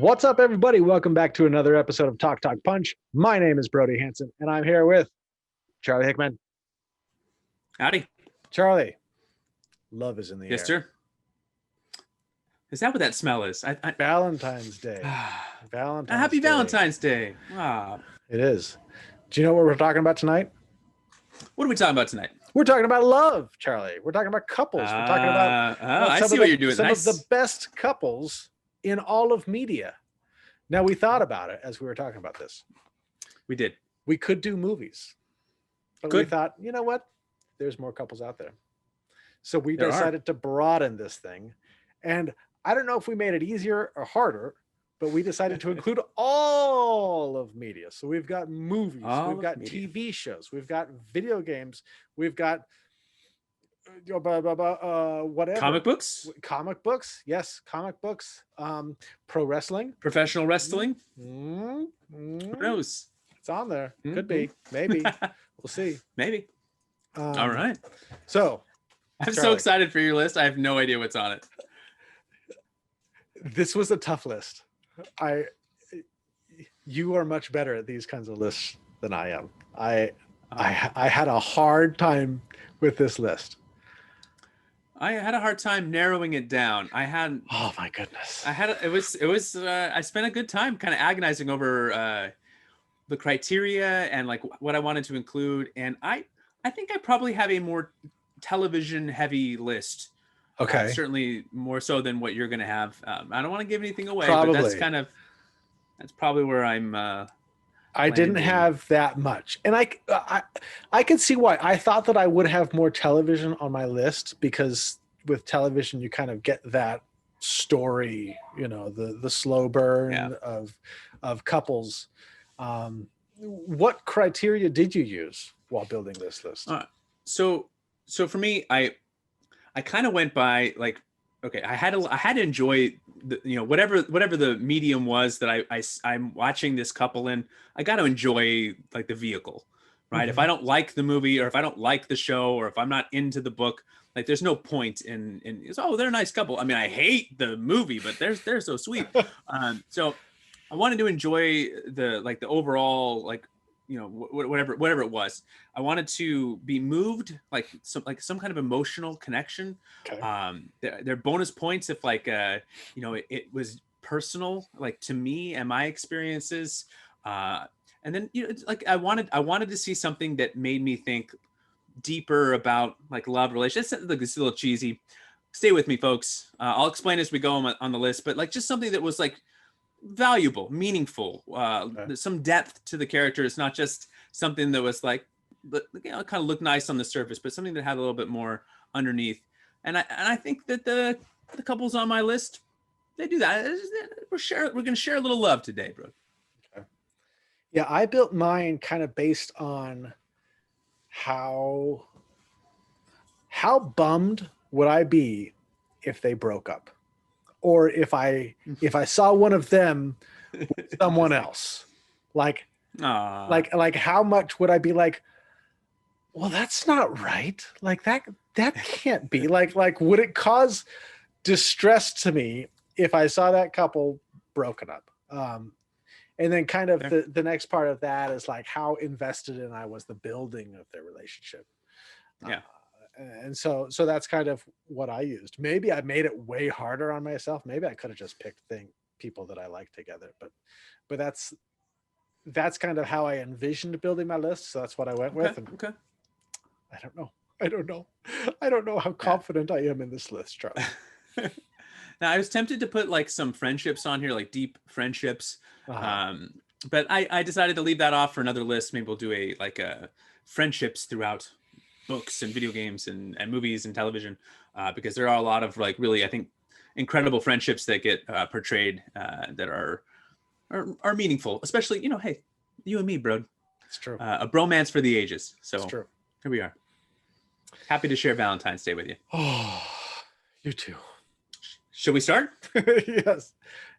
What's up, everybody? Welcome back to another episode of Talk Talk Punch. My name is Brody Hanson, and I'm here with Charlie Hickman. Howdy. Charlie, love is in the air. Yes, sir. Is that what that smell is? Valentine's Day. Happy Valentine's Day. Ah. It is. Do you know what we're talking about tonight? What are we talking about tonight? We're talking about love, Charlie. We're talking about couples. We're talking about I see what you're doing. Some of the best couples in all of media. Now, we thought about it as we were talking about this. We did. We could do movies. But we thought, you know what? There's more couples out there. So we decided to broaden this thing. And I don't know if we made it easier or harder, but we decided to include all of media. So we've got movies, we've got TV shows, we've got video games, we've got whatever. Comic books. Yes, comic books. Pro wrestling. Professional wrestling. Who knows? It's on there. Could be. Maybe. We'll see. Maybe. All right. So I'm so excited for your list. I have no idea what's on it. This was a tough list. You are much better at these kinds of lists than I am. I had a hard time with this list. I had a hard time narrowing it down. Oh my goodness. I spent a good time kind of agonizing over the criteria and like what I wanted to include. And I think I probably have a more television heavy list. Okay. Certainly more so than what you're going to have. I don't want to give anything away, probably. But that's probably where I'm. I didn't have that much, and I could see why. I thought that I would have more television on my list because with television you kind of get that story, the slow burn of couples. What criteria did you use while building this list? So for me, I kind of went by like, okay, I had to enjoy whatever the medium was that I'm watching this couple in. I got to enjoy like the vehicle, right? Mm-hmm. If I don't like the movie or if I don't like the show or if I'm not into the book, like there's no point in they're a nice couple. I mean, I hate the movie, but they're so sweet. So I wanted to enjoy the overall whatever it was. I wanted to be moved, like some kind of emotional connection. Okay. They're bonus points if it was personal, like to me and my experiences. And then it's like I wanted to see something that made me think deeper about like love relationships. It's a little cheesy. Stay with me, folks. I'll explain as we go on the list, but like just something that was like valuable, meaningful, some depth to the characters, not just something that was like, kind of looked nice on the surface, but something that had a little bit more underneath. And I think that the couples on my list, they do that. We're going to share a little love today, bro. Okay. Yeah, I built mine kind of based on how bummed would I be if they broke up. Or if I saw one of them with someone else, like how much would I be like, well, that's not right. Like that can't be like, would it cause distress to me if I saw that couple broken up? And then kind of the next part of that is like how invested in I was the building of their relationship. Yeah. And so that's kind of what I used. Maybe I made it way harder on myself. Maybe I could have just picked people that I like together, but that's kind of how I envisioned building my list. So that's what I went with. And okay. I don't know how confident I am in this list, Charlie. Now I was tempted to put like some friendships on here, like deep friendships. But I decided to leave that off for another list. Maybe we'll do a friendships throughout books and video games and movies and television, because there are a lot of like really, I think, incredible friendships that get portrayed that are meaningful, especially, hey, you and me, bro. It's true. A bromance for the ages. So it's true. Here we are. Happy to share Valentine's Day with you. Oh, you too. Should we start?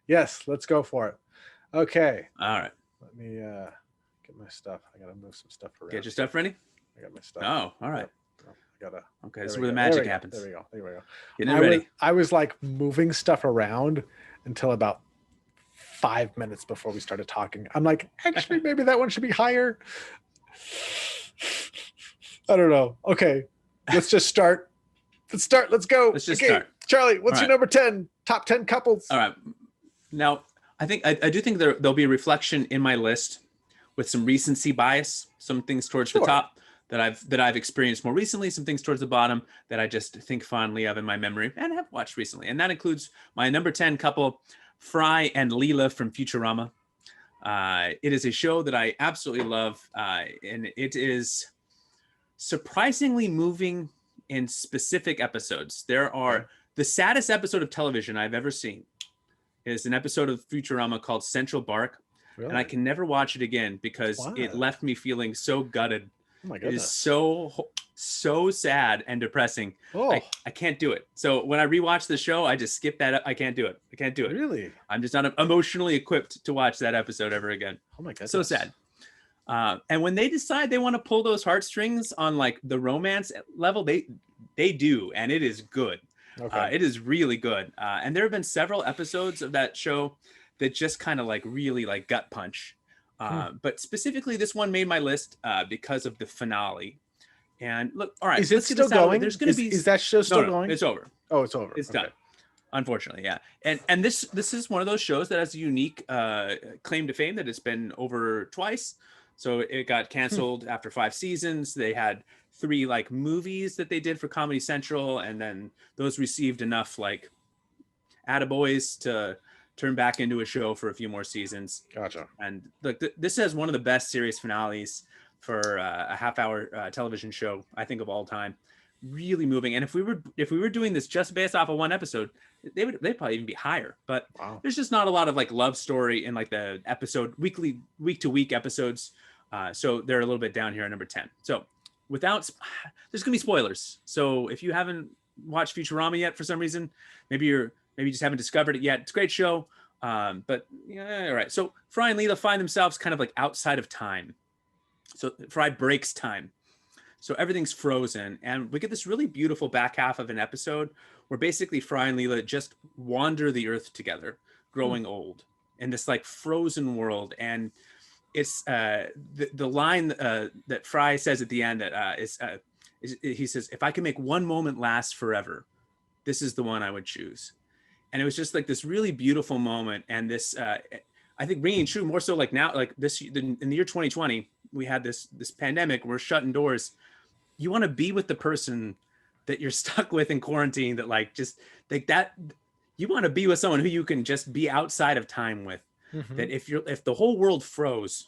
Yes, let's go for it. Okay. All right. Let me get my stuff. I gotta move some stuff around. Get your stuff ready? I got my stuff. Oh, all right. Okay, this is where the magic happens. There we go. Getting it ready. I was like moving stuff around until about 5 minutes before we started talking. I'm like, actually, maybe that one should be higher. I don't know. Okay, let's just start. Let's go. Let's just start. Charlie, what's your number 10? Top 10 couples. All right. Now, I do think there'll be a reflection in my list with some recency bias, some things towards the top that I've experienced more recently, some things towards the bottom that I just think fondly of in my memory and have watched recently. And that includes my number 10 couple, Fry and Leela from Futurama. It is a show that I absolutely love, and it is surprisingly moving in specific episodes. There are the saddest episode of television I've ever seen is an episode of Futurama called Central Bark. Really? And I can never watch it again because it left me feeling so gutted. Oh my goodness. It is so sad and depressing. Oh. I can't do it. So when I rewatch the show, I just skip that. I can't do it. Really? I'm just not emotionally equipped to watch that episode ever again. Oh my goodness. So sad. And when they decide they want to pull those heartstrings on like the romance level, they do, and it is good. Okay. It is really good. And there have been several episodes of that show that just kind of like really like gut punch. But specifically, this one made my list because of the finale. And look, all right, is it still going? There's going to be. Is that show still going? It's over. Oh, it's over. It's done. Unfortunately, yeah. And this is one of those shows that has a unique claim to fame that it's been over twice. So it got canceled after 5 seasons. They had 3 like movies that they did for Comedy Central, and then those received enough like attaboys to turn back into a show for a few more seasons. Gotcha. And look, this has one of the best series finales for a half-hour television show, I think, of all time. Really moving. And if we were doing this just based off of one episode, they'd probably even be higher. But there's just not a lot of like love story in like the week to week episodes. So they're a little bit down here at number 10. So there's gonna be spoilers. So if you haven't watched Futurama yet for some reason, maybe you just haven't discovered it yet. It's a great show. But yeah, all right. So Fry and Leela find themselves kind of like outside of time. So Fry breaks time. So everything's frozen, and we get this really beautiful back half of an episode where basically Fry and Leela just wander the earth together, growing old in this like frozen world. And it's the line that Fry says at the end that is he says, "If I could make one moment last forever, this is the one I would choose." And it was just like this really beautiful moment. And this, I think, ringing true more so like now, like this in the year 2020, we had this pandemic. We're shut indoors. You want to be with the person that you're stuck with in quarantine, that like just like that. You want to be with someone who you can just be outside of time with. Mm-hmm. That if the whole world froze,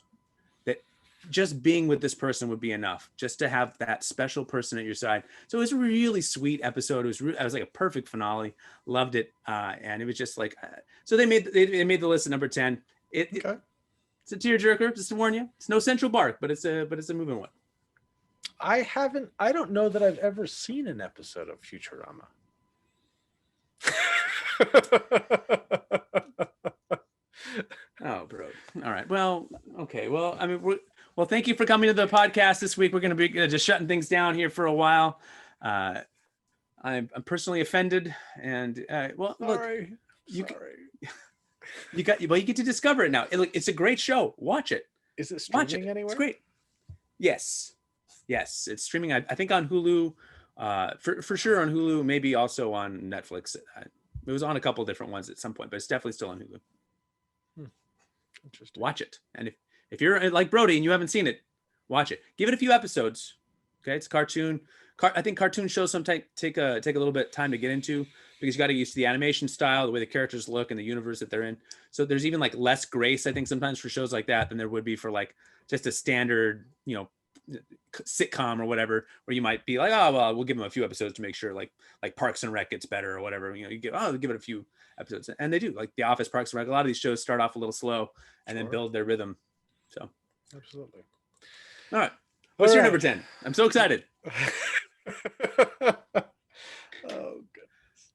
that just being with this person would be enough, just to have that special person at your side. So it was a really sweet episode. It was like a perfect finale. Loved it, and it was just like so they made the list at number 10. It's a tearjerker, just to warn you. It's no Central Bark, but it's a moving one. I don't know that I've ever seen an episode of Futurama. Oh, bro. All right. Well, okay. Well, I mean, thank you for coming to the podcast this week. We're going to be just shutting things down here for a while. I'm personally offended, and look, you get to discover it now. It's a great show. Watch it. Is it streaming anywhere? It's great. Yes, it's streaming. I think on Hulu, for sure on Hulu. Maybe also on Netflix. It was on a couple of different ones at some point, but it's definitely still on Hulu. Interesting. Watch it, and if you're like Brody and you haven't seen it, watch it. Give it a few episodes. Okay, it's a cartoon. I think cartoon shows sometimes take a little bit of time to get into because you got to get used to the animation style, the way the characters look, and the universe that they're in. So there's even like less grace, I think, sometimes for shows like that than there would be for like just a standard, sitcom or whatever, where you might be like, oh well, we'll give them a few episodes to make sure like Parks and Rec gets better or whatever. You give it a few episodes, and they do. Like The Office, Parks and Rec. A lot of these shows start off a little slow and then build their rhythm. So absolutely. All right. What's your number 10? I'm so excited. Oh goodness.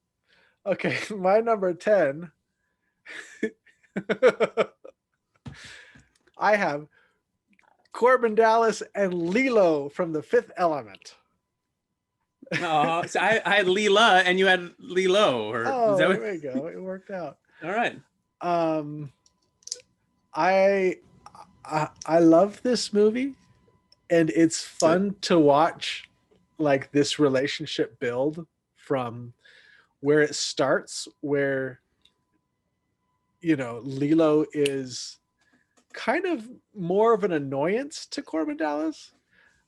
Okay, my number 10. I have Corbin Dallas and Lilo from The Fifth Element. Oh, so I had Leela and you had Lilo. There we go. It worked out. All right. I I love this movie, and it's So fun to watch like this relationship build from where it starts, where Lilo is kind of more of an annoyance to Corbin Dallas,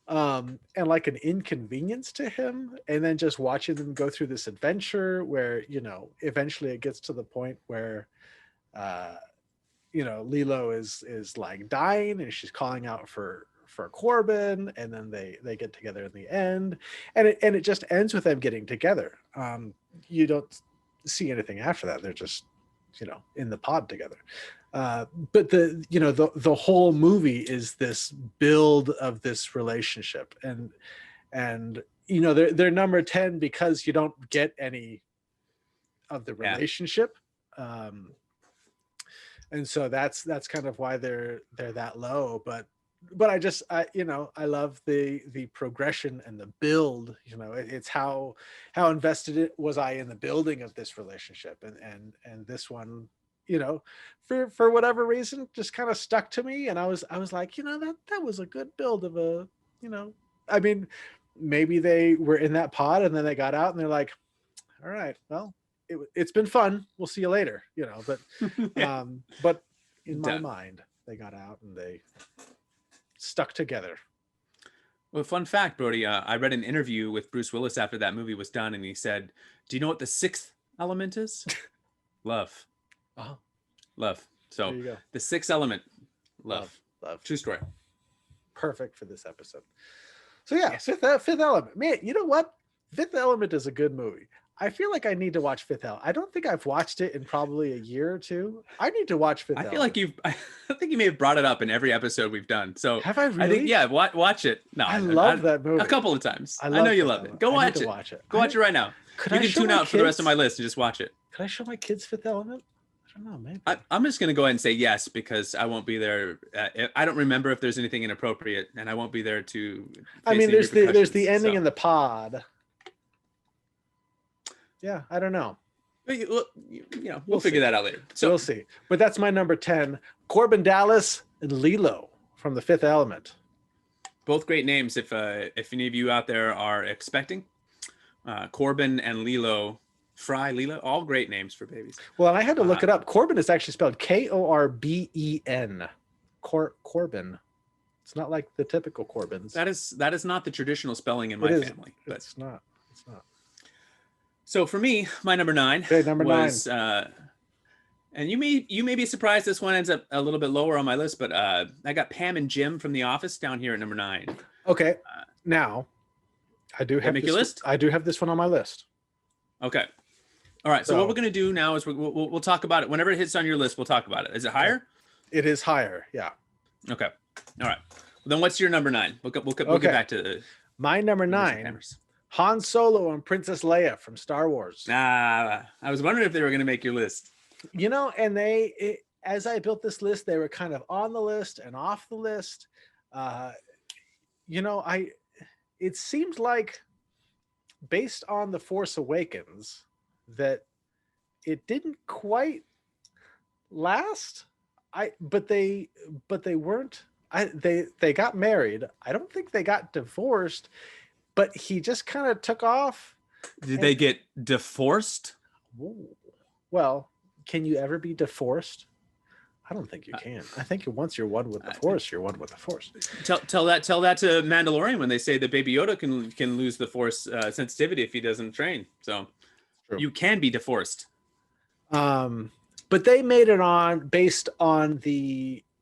and like an inconvenience to him, and then just watching them go through this adventure where eventually it gets to the point where uh Lilo is like dying, and she's calling out for Corbin, and then they get together in the end, and it just ends with them getting together. You don't see anything after that. They're just in the pod together. But the whole movie is this build of this relationship, and they're number 10 because you don't get any of the relationship. And so that's kind of why they're that low. But I love the progression and the build. It's how invested it was I in the building of this relationship, and this one, for whatever reason, just kind of stuck to me. And I was like, that was a good build of a, I mean, maybe they were in that pod and then they got out and they're like, all right, well, it's been fun. We'll see you later, but in my mind, they got out and they stuck together. Well, fun fact, Brody, I read an interview with Bruce Willis after that movie was done, and he said, do you know what the sixth element is? Love. Oh, love. So there you go. The sixth element, love. True story. Perfect for this episode. So yeah, Fifth Element. Man, you know what? Fifth Element is a good movie. I feel like I need to watch Fifth Element. I don't think I've watched it in probably a year or two. I need to watch Fifth Element. I think you may have brought it up in every episode we've done. So have I really? I think, yeah, watch it. No, I love that movie. A couple of times. I know you love it. Go watch it. Go watch it right now. You can tune out for the rest of my list and just watch it. Could I show my kids Fifth Element? I don't know, maybe. I'm just going to go ahead and say yes, because I won't be there. I don't remember if there's anything inappropriate, and I won't be there to. I mean, there's the ending in the pod. Yeah, I don't know. We'll figure that out later. So we'll see. But that's my number 10. Corbin Dallas and Lilo from The Fifth Element. Both great names. If any of you out there are expecting, Corbin and Lilo, Fry, Lilo, all great names for babies. Well, and I had to look it up. Corbin is actually spelled Korben. Corbin. It's not like the typical Corbins. That is not the traditional spelling in my family. But it's not. So for me, my number 9 was, and you may be surprised this one ends up a little bit lower on my list, but I got Pam and Jim from The Office down here at number 9. Okay, now I do have your list. I do have this one on my list. Okay, all right. So what we're gonna do now is we'll talk about it whenever it hits on your list. We'll talk about it. Is it higher? It is higher. Yeah. Okay. All right. Well, then what's your number 9? We'll get back to my number 9. Han Solo and Princess Leia from Star Wars. I was wondering if they were going to make your list. And as I built this list, they were kind of on the list and off the list. It seemed like, based on The Force Awakens, that it didn't quite last. But they weren't. They got married. I don't think they got divorced. But he just kind of took off. Did they get divorced? Well, can you ever be divorced? I don't think you can. I think once you're one with the Force, you're one with the Force. Tell that to Mandalorian when they say that Baby Yoda can lose the Force sensitivity if he doesn't train. So true. You can be divorced. But they made it on based on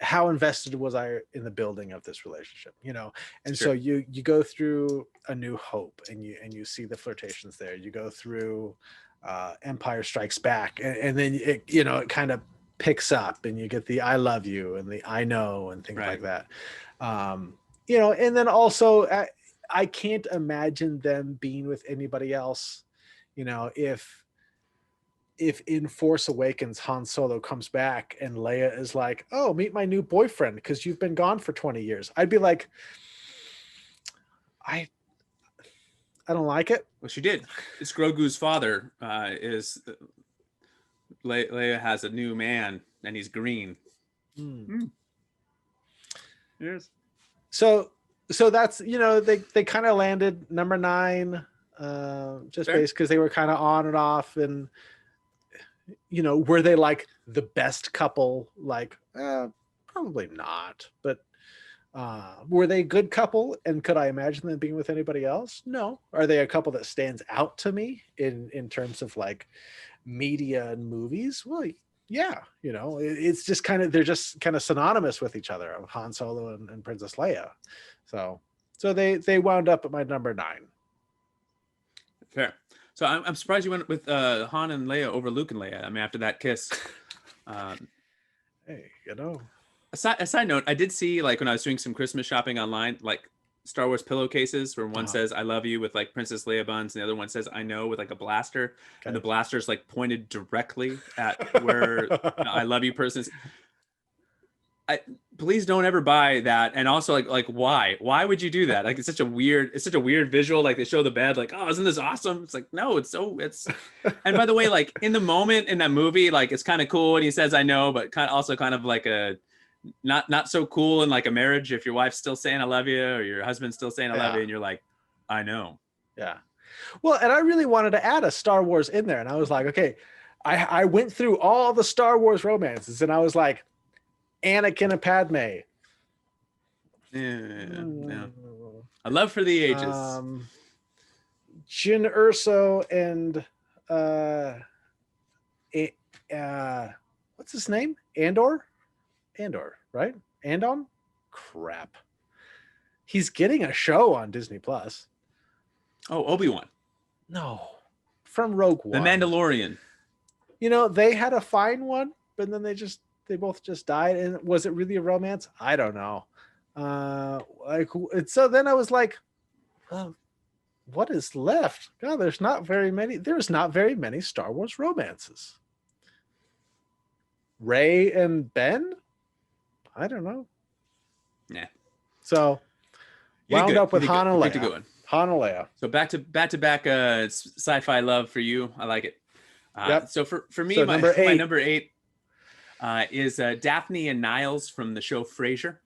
how invested was I in the building of this relationship, and sure. So you go through A New Hope and you see the flirtations there. You go through Empire Strikes Back, and then it kind of picks up, and you get the I love you and the I know and things like that. And then also I can't imagine them being with anybody else. If in Force Awakens Han Solo comes back and Leia is like, oh, meet my new boyfriend because you've been gone for 20 years. I'd be like, I don't like it. Well, she did. It's Grogu's father is Leia has a new man and he's green. Mm. Yes. So that's, they kind of landed number 9, just Fair. based because they were kind of on and off, and were they like the best couple? Like, probably not, but were they a good couple? And could I imagine them being with anybody else? No. Are they a couple that stands out to me in terms of like media and movies? Well, yeah, it's just they're just kind of synonymous with each other, of Han Solo and Princess Leia. So they wound up at my number 9. Fair. So I'm surprised you went with Han and Leia over Luke and Leia. I mean, after that kiss. Hey, A side note, I did see, like, when I was doing some Christmas shopping online, like Star Wars pillowcases where one says "I love you" with like Princess Leia buns, and the other one says "I know" with like a blaster, and the blaster's like pointed directly at where "I love you" person is. Please don't ever buy that. And also, like why would you do that? Like, it's such a weird visual. Like, they show the bed, like, oh, isn't this awesome? It's like, no, it's and by the way, like, in the moment in that movie, like, it's kind of cool and he says "I know," but also kind of like a not so cool in like a marriage if your wife's still saying "I love you" or your husband's still saying "I love you," and you're like, "I know." Yeah. Well, and I really wanted to add a Star Wars in there, and I was like, okay, I went through all the Star Wars romances, and I was like, Anakin and Padme. Yeah. A love for the ages. Jyn Erso and what's his name? Andor, right? Andon? Crap. He's getting a show on Disney Plus. Oh, Obi-Wan. No, from Rogue One. The Mandalorian. They had a fine one, but then they both just died. And was it really a romance? I don't know. So then I was like, well, what is left? God, there's not very many Star Wars romances. Rey and Ben? I don't know. Yeah. So wound up with Han and Leia. Han and Leia. So back to back sci-fi love for you. I like it. Yep. So for me, my number 8 is Daphne and Niles from the show Frasier.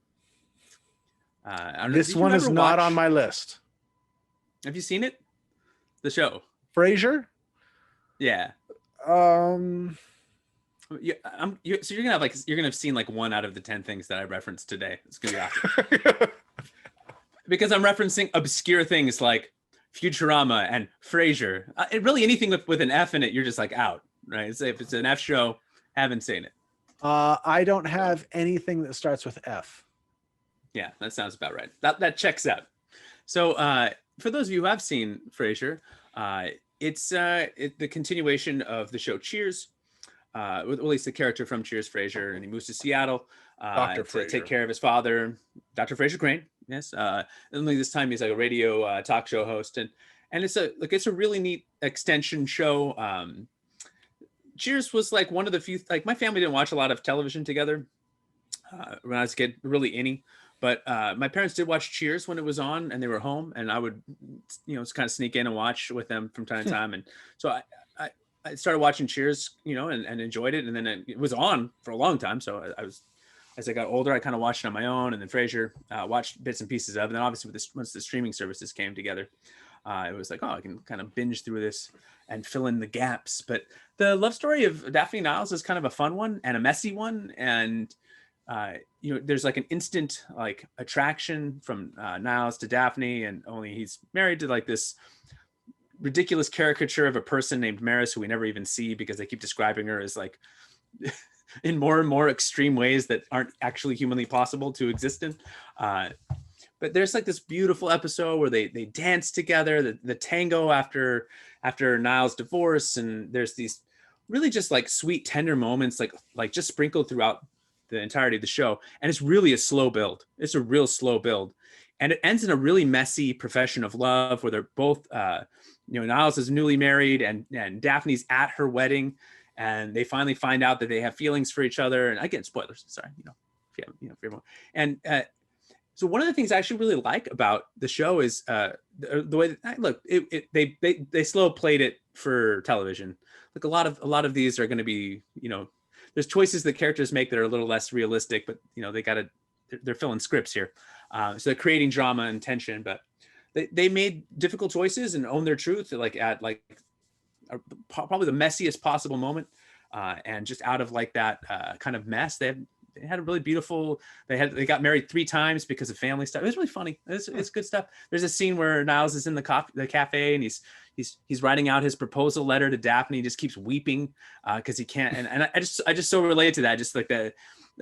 This one is not on my list. Have you seen it? The show Frasier? Yeah. Yeah, so you're gonna have seen like 1 out of the 10 things that I referenced today. It's gonna be awesome. Because I'm referencing obscure things like Futurama and Frasier. Really, anything with an F in it, you're just like out, right? So if it's an F show, haven't seen it. I don't have anything that starts with F. Yeah, that sounds about right. That checks out. So for those of you who have seen Frasier, it's the continuation of the show Cheers. At least the character from Cheers, Frasier, and he moves to Seattle to take care of his father, Dr. Frasier Crane. Yes, only this time he's like a radio talk show host, and it's a really neat extension show. Cheers was like one of the few, like, my family didn't watch a lot of television together when I was a kid, really any. But my parents did watch Cheers when it was on, and they were home, and I would, just kind of sneak in and watch with them from time to time. And so I started watching Cheers, and enjoyed it. And then it was on for a long time. So as I got older, I kind of watched it on my own. And then Frasier, watched bits and pieces of. And then obviously once the streaming services came together, it was like, oh, I can kind of binge through this and fill in the gaps. But the love story of Daphne and Niles is kind of a fun one and a messy one. And there's like an instant like attraction from Niles to Daphne, and only he's married to like this ridiculous caricature of a person named Maris, who we never even see because they keep describing her as like in more and more extreme ways that aren't actually humanly possible to exist in. But there's like this beautiful episode where they dance together, the tango after Niles' divorce, and there's these really just like sweet, tender moments like just sprinkled throughout the entirety of the show. And it's really a slow build. It's a real slow build. And it ends in a really messy profession of love where they're both, Niles is newly married and Daphne's at her wedding, and they finally find out that they have feelings for each other. And again, spoilers, sorry, if you have, and so one of the things I actually really like about the show is the way that they slow played it for television. Like a lot of these are going to be, there's choices that characters make that are a little less realistic, but they're filling scripts here. So they're creating drama and tension, but they made difficult choices and own their truth, at probably the messiest possible moment. And just out of that kind of mess, they had a really beautiful. They got married 3 times because of family stuff. It was really funny. It's good stuff. There's a scene where Niles is in the cafe and he's writing out his proposal letter to Daphne. He just keeps weeping because he can't. And I just so relate to that. Just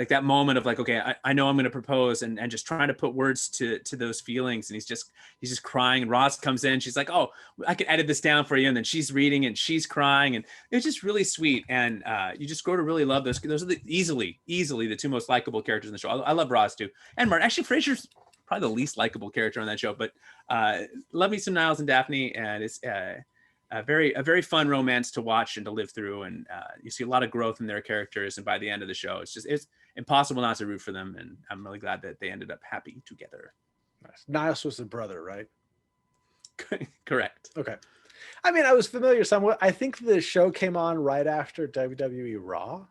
that moment of okay, I know I'm going to propose, and just trying to put words to those feelings. And he's just crying. And Roz comes in. She's like, oh, I can edit this down for you. And then she's reading and she's crying. And it's just really sweet. And you just grow to really love those. Those are easily the 2 most likable characters in the show. I love Roz too. And Martin. Actually, Frasier's probably the least likable character on that show. But love me some Niles and Daphne. And it's a very fun romance to watch and to live through. And you see a lot of growth in their characters. And by the end of the show, it's impossible not to root for them, and I'm really glad that they ended up happy together. Nice. Niles was the brother, right? Correct. Okay. I mean, I was familiar somewhat. I think the show came on right after WWE Raw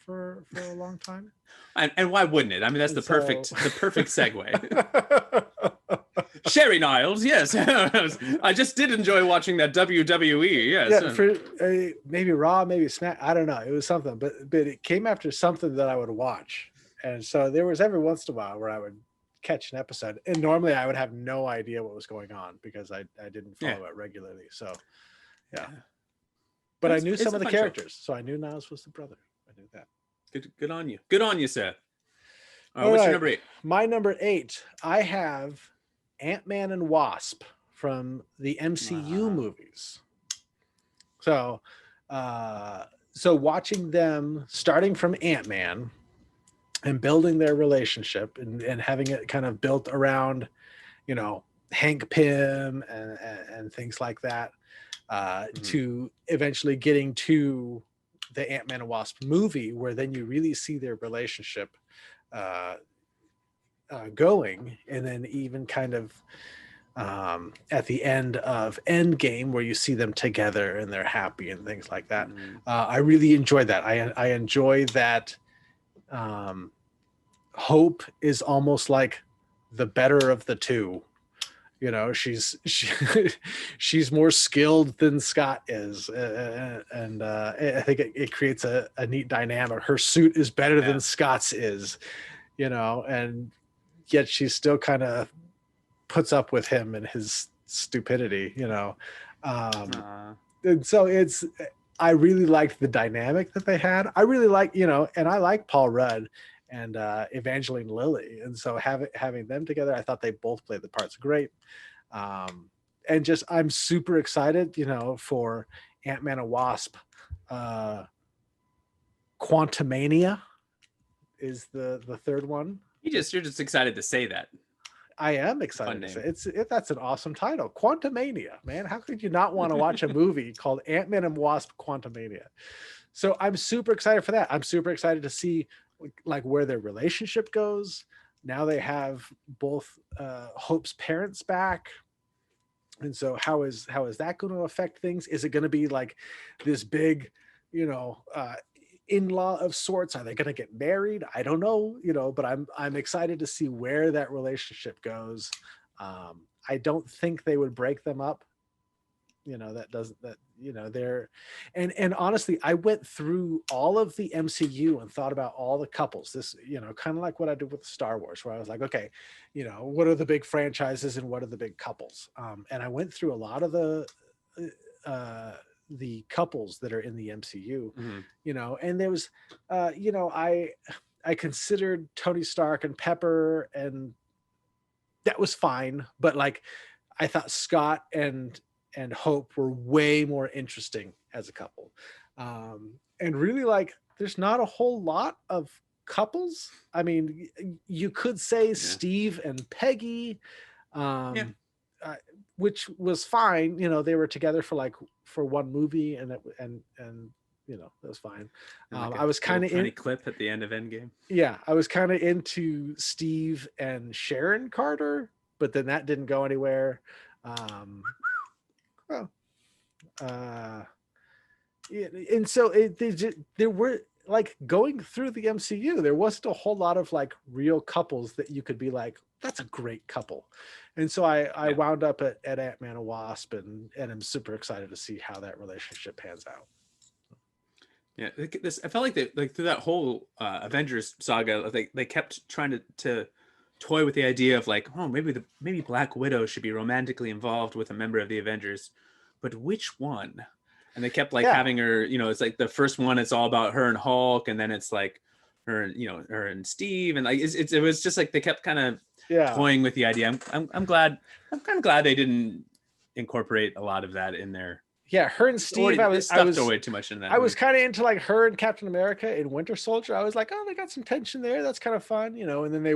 for a long time. And why wouldn't it? I mean, that's the perfect segue. Sherry Niles, yes. I just did enjoy watching that WWE. Yes. Yeah, for maybe Raw, maybe Smack. I don't know. It was something, but it came after something that I would watch, and so there was every once in a while where I would catch an episode, and normally I would have no idea what was going on because I didn't follow it regularly. So, yeah. But I knew some of the characters, so I knew Niles was the brother. I knew that. Good on you. Good on you, Seth. What's your number 8? My number 8, I have Ant-Man and Wasp from the MCU movies. So watching them starting from Ant-Man and building their relationship and having it kind of built around, Hank Pym and things like that, to eventually getting to the Ant-Man and Wasp movie, where then you really see their relationship going, and then even kind of at the end of Endgame, where you see them together and they're happy and things like that. I really enjoyed that. I enjoy that. Hope is almost like the better of the two. She's more skilled than Scott is, and I think it creates a neat dynamic. Her suit is better than Scott's is, and yet she still kind of puts up with him and his stupidity, and so I really liked the dynamic that they had. I really like, and I like Paul Rudd and Evangeline Lilly, and so having them together, I thought they both played the parts great. And just I'm super excited, for Ant-Man and Wasp. Quantumania is the third one. You're just excited to say that. I am excited to say that's an awesome title. Quantumania, man. How could you not want to watch a movie called Ant-Man and Wasp Quantumania? So I'm super excited for that. I'm super excited to see where their relationship goes. Now they have both Hope's parents back. And so how is that going to affect things? Is it going to be like this big, in-law of sorts? Are they going to get married? I don't know, but I'm excited to see where that relationship goes. I don't think they would break them up. They're, and honestly, I went through all of the MCU and thought about all the couples. This, kind of like what I did with Star Wars, where I was like, okay, what are the big franchises and what are the big couples? And I went through a lot of the couples that are in the MCU, and there was, I considered Tony Stark and Pepper, and that was fine. But I thought Scott and Hope were way more interesting as a couple. And really there's not a whole lot of couples. I mean, you could say Steve and Peggy, which was fine. They were together for one movie and that was fine. I was kind of in clip at the end of Endgame. Yeah. I was kind of into Steve and Sharon Carter, but then that didn't go anywhere. And so there were, like going through the MCU, there wasn't a whole lot of like real couples that you could be like, that's a great couple. And so I wound up at Ant-Man and Wasp, and I'm super excited to see how that relationship pans out. Yeah, this I felt like like through that whole Avengers saga, they kept trying to toy with the idea of like, oh, maybe Black Widow should be romantically involved with a member of the Avengers, but which one? And they kept like having her, it's like the first one, it's all about her and Hulk, and then it's like her and her and Steve, and like it was just like they kept kind of toying with the idea. I'm kind of glad they didn't incorporate a lot of that in there. Yeah, her and Steve, I was way too much in that. I was kind of into like her and Captain America and Winter Soldier. I was like, oh, they got some tension there. That's kind of fun, And then they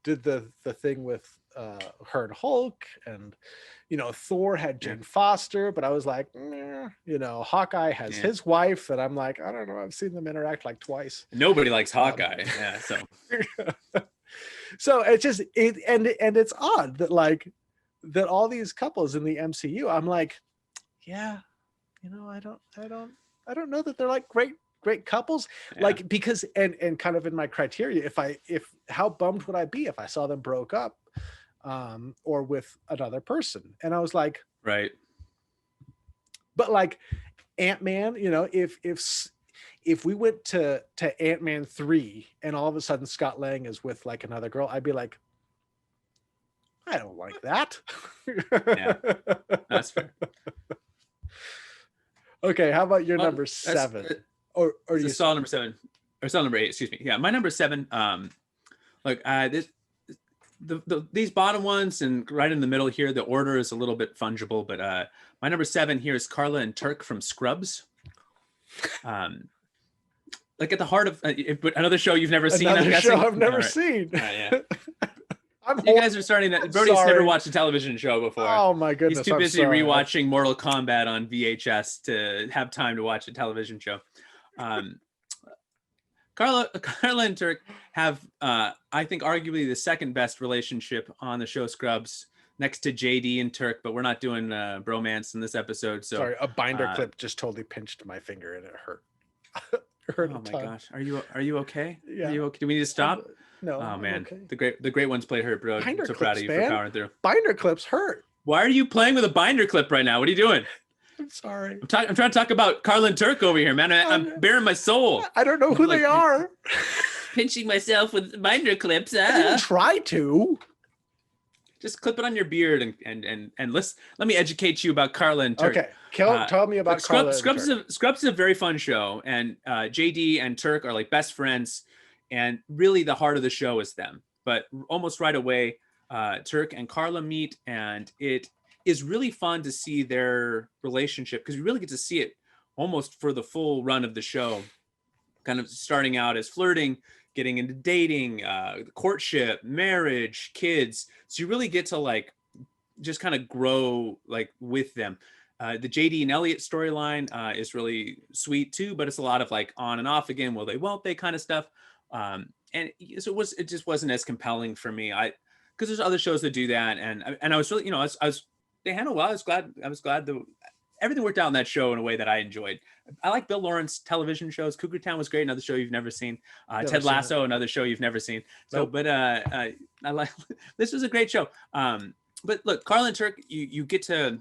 did the thing with her and Hulk, and Thor had Jane Foster, but I was like, Hawkeye has his wife, and I'm like, I don't know. I've seen them interact like twice. Nobody likes Hawkeye, so. So it's just and it's odd that like that all these couples in the MCU, I'm like, yeah, I don't know that they're like great couples, like, because and kind of in my criteria, if how bummed would I be if I saw them broke up or with another person? And I was like, right. But like Ant-Man, if we went to Ant-Man 3 and all of a sudden Scott Lang is with like another girl, I'd be like, I don't like that. Yeah, that's fair. Okay, how about your number 7? Or you saw number 7 or saw number 8? Excuse me. Yeah, my number 7. These bottom ones and right in the middle here, the order is a little bit fungible, but my number 7 here is Carla and Turk from Scrubs. Like at the heart of another show you've never seen. Another show I've never seen. Yeah. You guys are starting that. Brody's never watched a television show before. Oh my goodness! He's too busy rewatching Mortal Kombat on VHS to have time to watch a television show. Carla and Turk have, I think, arguably the second best relationship on the show Scrubs, next to JD and Turk. But we're not doing bromance in this episode. So sorry, a binder clip just totally pinched my finger and it hurt. Oh my gosh, are you okay? Yeah. Are you okay? Do we need to stop? No. Oh man, okay. The great ones played hurt, bro. I'm so proud of you for powering through. Binder clips hurt. Why are you playing with a binder clip right now? What are you doing? I'm sorry. I'm trying to talk about Carla and Turk over here, man. I'm bearing my soul. I don't know who they are. Pinching myself with binder clips. I didn't try to. Just clip it on your beard and let me educate you about Carla and Turk. Okay, tell me about Carla and Turk. Scrubs is a very fun show, and JD and Turk are like best friends, and really the heart of the show is them. But almost right away, Turk and Carla meet, and it is really fun to see their relationship because you really get to see it almost for the full run of the show, kind of starting out as flirting, getting into dating, courtship, marriage, kids. So you really get to like just kind of grow like with them. The JD and Elliot storyline is really sweet too, but it's a lot of like on and off again, will they, won't they kind of stuff. And so it just wasn't as compelling for me. Because there's other shows that do that, and I was really, they handled well. I was glad everything worked out in that show in a way that I enjoyed. I like Bill Lawrence television shows. Cougar Town was great, another show you've never seen. Ted Lasso, another show you've never seen. So, nope. But I like this was a great show. But look, Carla and Turk, you get to,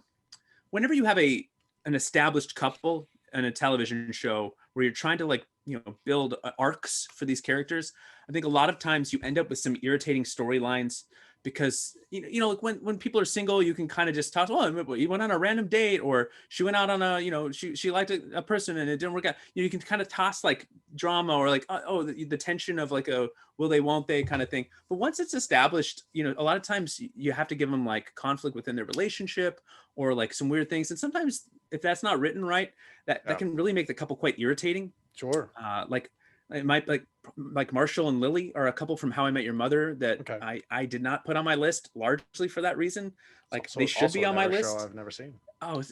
whenever you have an established couple in a television show where you're trying to like build arcs for these characters, I think a lot of times you end up with some irritating storylines. Because like when people are single, you can kind of just talk. Oh, you went on a random date, or she went out on a she liked a person and it didn't work out. You can kind of toss like drama or like the tension of like a will they won't they kind of thing. But once it's established, a lot of times you have to give them like conflict within their relationship or like some weird things. And sometimes if that's not written right, that can really make the couple quite irritating. Sure. Like it might like Marshall and Lily are a couple from How I Met Your Mother that I did not put on my list largely for that reason. Like they should be on my list. Show I've never seen. Oh,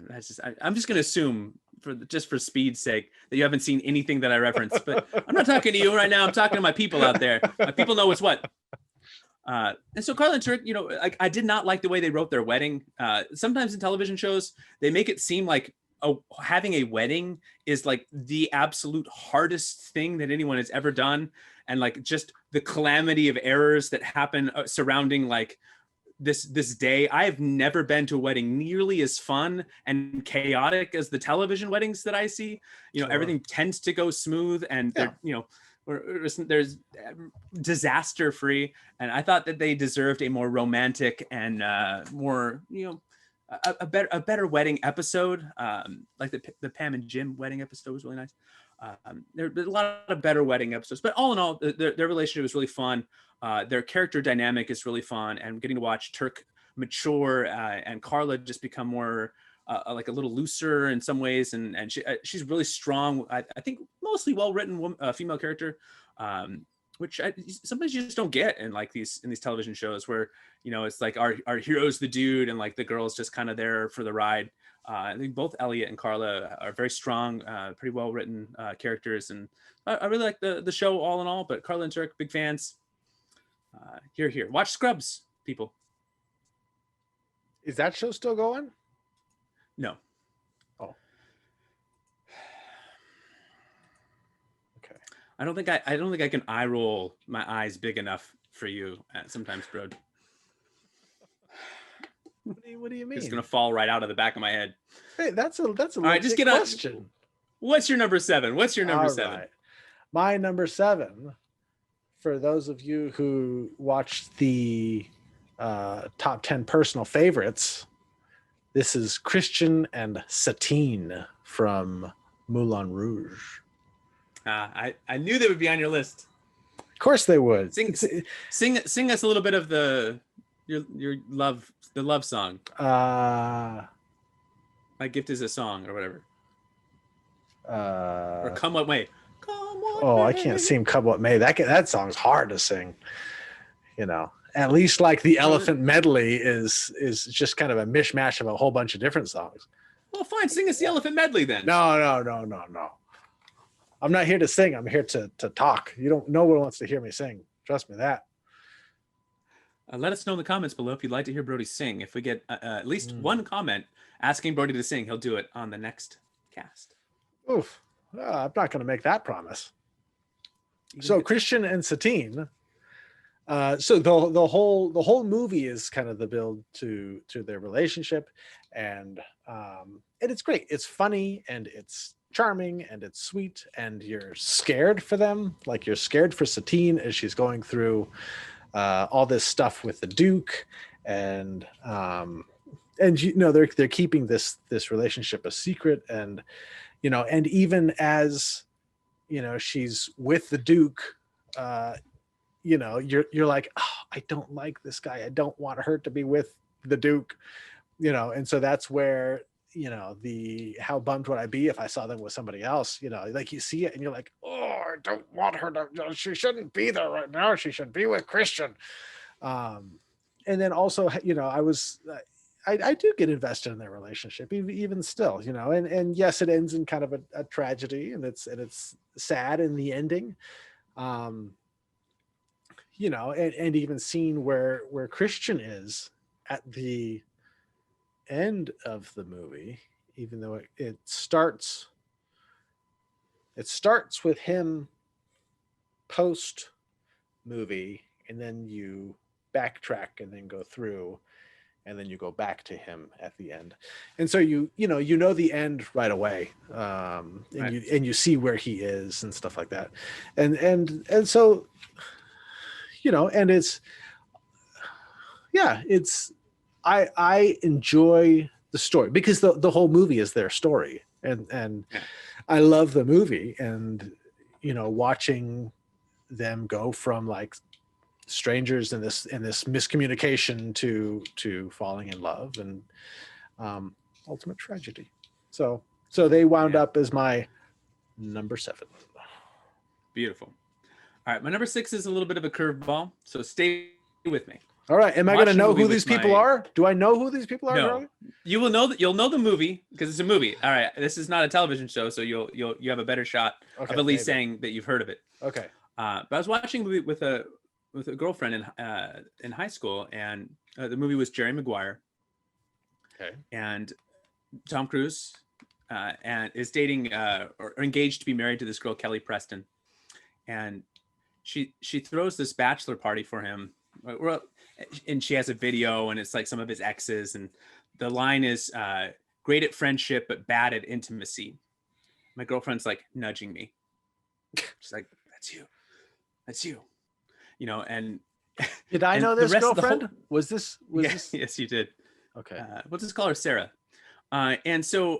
that's just I'm just gonna assume for speed's sake that you haven't seen anything that I referenced. But I'm not talking to you right now. I'm talking to my people out there. My people know what's what. And so Carla and Turk, I did not like the way they wrote their wedding. Sometimes in television shows they make it seem like having a wedding is like the absolute hardest thing that anyone has ever done. And like just the calamity of errors that happen surrounding like this day. I have never been to a wedding nearly as fun and chaotic as the television weddings that I see. You know, Sure. everything tends to go smooth, and Yeah. you know, there's disaster free. And I thought that they deserved a more romantic and more, you know, a better wedding episode. Like the Pam and Jim wedding episode was really nice. There's a lot of better wedding episodes, but all in all, their relationship was really fun. Their character dynamic is really fun, and getting to watch Turk mature and Carla just become more like a little looser in some ways, and she's really strong. I think mostly well written female character, which sometimes you just don't get in like these television shows where, you know, it's like our hero's the dude and like the girl's just kind of there for the ride. I think both Elliot and Carla are very strong, pretty well written characters, and I really like the show all in all. But Carla and Turk, big fans. Here, watch Scrubs, people. Is that show still going? No. Oh. Okay. I don't think I can eye roll my eyes big enough for you sometimes, bro. What do you mean? It's gonna fall right out of the back of my head. Hey, that's a all right. Just get question. What's your number 7? What's your number 7? Right. My number 7, for those of you who watched the top 10 personal favorites, this is Christian and Satine from Moulin Rouge. I knew they would be on your list. Of course they would. Sing us a little bit of your love song. My Gift Is a Song, or whatever. Or Come What May. I can't sing Come What May. That song's hard to sing. You know, at least like the Elephant Medley is just kind of a mishmash of a whole bunch of different songs. Well, fine, sing us the Elephant Medley then. No. I'm not here to sing. I'm here to talk. No one wants to hear me sing. Trust me that. Let us know in the comments below if you'd like to hear Brody sing. If we get at least one comment asking Brody to sing, he'll do it on the next cast. Oof. I'm not going to make that promise. So Christian and Satine. So the whole movie is kind of the build to their relationship, and it's great. It's funny and it's charming and it's sweet, and you're scared for them. Like you're scared for Satine as she's going through all this stuff with the Duke, and you know they're keeping this relationship a secret, and you know, and even as you know she's with the Duke, you know, you're like, oh, I don't like this guy. I don't want her to be with the Duke, you know, and so that's where, you know, how bummed would I be if I saw them with somebody else, you know, like you see it and you're like, oh, I don't want her to, she shouldn't be there right now. She should be with Christian. And then also, you know, I do get invested in their relationship, even still, you know, and yes, it ends in kind of a tragedy, and it's sad in the ending. You know, and even seeing where Christian is at the end of the movie, even though it starts with him post movie, and then you backtrack and then go through, and then you go back to him at the end, and so you know the end right away, and right. you see where he is and stuff like that, and so, you know, and I enjoy the story because the whole movie is their story, and I love the movie, and you know, watching them go from like strangers in this miscommunication to falling in love and ultimate tragedy. So they wound up as my number 7. Beautiful. All right, my number 6 is a little bit of a curveball, so stay with me. All right, am I going to know who these people are? Do I know who these people are? No, you will know that. You'll know the movie because it's a movie. All right, this is not a television show, so you have a better shot of at least saying that you've heard of it. Okay. But I was watching a movie with a girlfriend in high school, and the movie was Jerry Maguire. Okay. And Tom Cruise and is dating or engaged to be married to this girl, Kelly Preston. And she throws this bachelor party for him. Well, and she has a video, and it's like some of his exes. And the line is, great at friendship, but bad at intimacy. My girlfriend's like nudging me. She's like, that's you. That's you. You know, and did I know this girlfriend? Was this? Yes, you did. Okay. We'll just call her Sarah. And so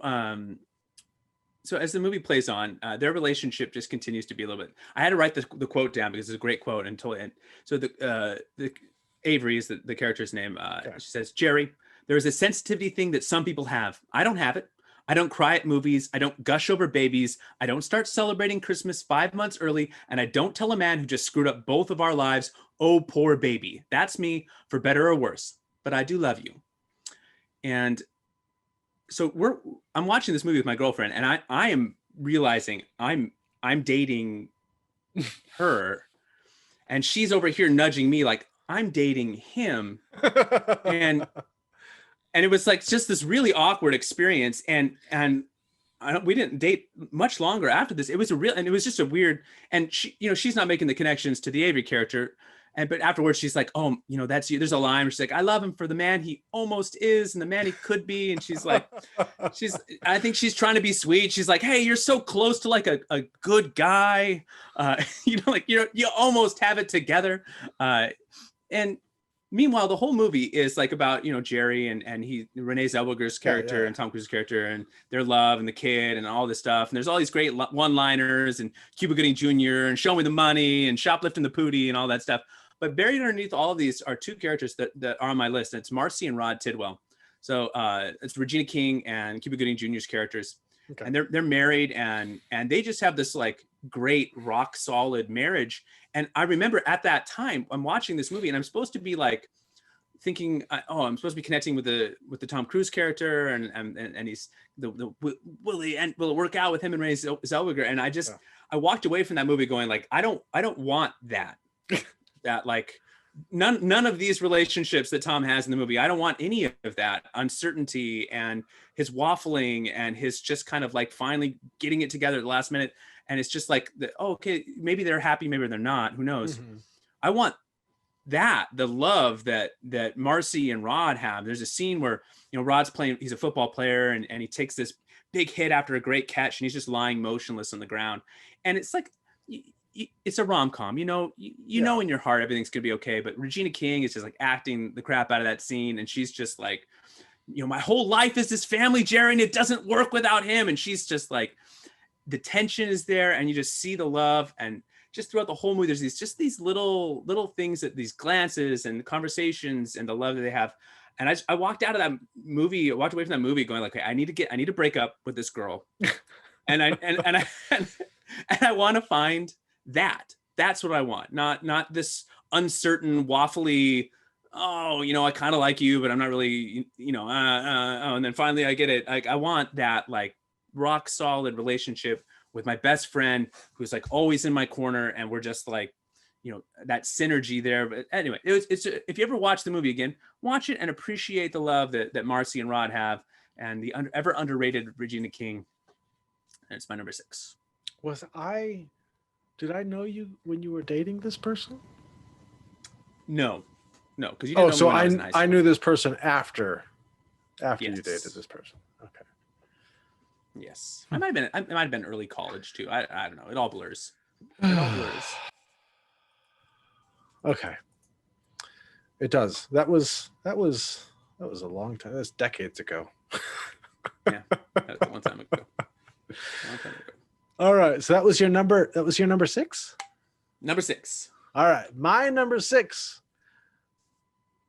as the movie plays on, their relationship just continues to be a little bit. I had to write the quote down because it's a great quote. And so the Avery is the character's name. Okay. She says, Jerry, there is a sensitivity thing that some people have. I don't have it. I don't cry at movies. I don't gush over babies. I don't start celebrating Christmas 5 months early. And I don't tell a man who just screwed up both of our lives, oh, poor baby. That's me, for better or worse. But I do love you. And so I'm watching this movie with my girlfriend, and I am realizing I'm dating her, and she's over here nudging me like I'm dating him. And it was like just this really awkward experience. And we didn't date much longer after this. It was just a weird, and she, she's not making the connections to the Avery character. But afterwards she's like, oh, that's you. There's a line where she's like, I love him for the man he almost is and the man he could be. And she's like, I think she's trying to be sweet. She's like, hey, you're so close to like a good guy. Like you almost have it together. And meanwhile, the whole movie is like about, Jerry and Renee Zellweger's character and Tom Cruise's character and their love and the kid and all this stuff. And there's all these great one-liners and Cuba Gooding Jr. and Show Me the Money and Shoplifting the Pootie and all that stuff. But buried underneath all of these are two characters that are on my list. And it's Marcy and Rod Tidwell. So it's Regina King and Cuba Gooding Jr.'s characters. Okay. And they're married and they just have this like great rock solid marriage. And I remember at that time I'm watching this movie and I'm supposed to be like thinking, I'm supposed to be connecting with the Tom Cruise character and he's will it work out with him and Renee Zellweger? And I walked away from that movie going like, I don't want that. That like none of these relationships that Tom has in the movie. I don't want any of that uncertainty and his waffling and his just kind of like finally getting it together at the last minute. And it's just like, okay, maybe they're happy, maybe they're not. Who knows? Mm-hmm. I want the love that Marcy and Rod have. There's a scene where, Rod's playing, he's a football player and he takes this big hit after a great catch and he's just lying motionless on the ground. And it's like, it's a rom-com, you know in your heart everything's gonna be okay, but Regina King is just like acting the crap out of that scene, and she's just like, my whole life is this family, Jerry, and it doesn't work without him. And she's just like, the tension is there, and you just see the love. And just throughout the whole movie, there's these little things, that these glances and conversations and the love that they have. And I walked out of that movie, walked away from that movie going like, okay, I need to break up with this girl, and I want to find that's what I want. Not this uncertain, waffly, I kind of like you, but I'm not really, and then finally I get it. Like, I want that like rock solid relationship with my best friend who's like always in my corner. And we're just like, that synergy there. But anyway, it's if you ever watch the movie again, watch it and appreciate the love that Marcy and Rod have, and the ever underrated Regina King. And it's my number 6. Did I know you when you were dating this person? No, because you didn't know so me when I was in high school. I knew this person after Yes. you dated this person. Okay. Yes, I might have been early college too. I don't know. It all blurs. Okay. It does. That was a long time. That's decades ago. Yeah, that was a long time ago. All right. So that was your number 6? Number 6. All right. My number 6.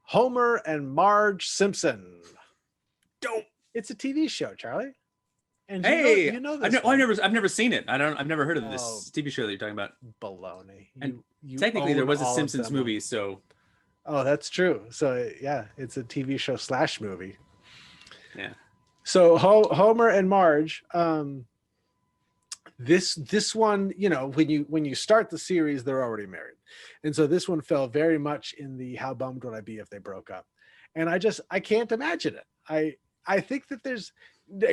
Homer and Marge Simpson. Don't. It's a TV show, Charlie. And you know this. I've never seen it. I've never heard of this TV show that you're talking about. Baloney. And technically there was a Simpsons movie, so. Oh, that's true. So yeah, it's a TV show / movie. Yeah. So Homer and Marge, this one, when you start the series, they're already married. And so this one fell very much in the how bummed would I be if they broke up. And I can't imagine it. I think that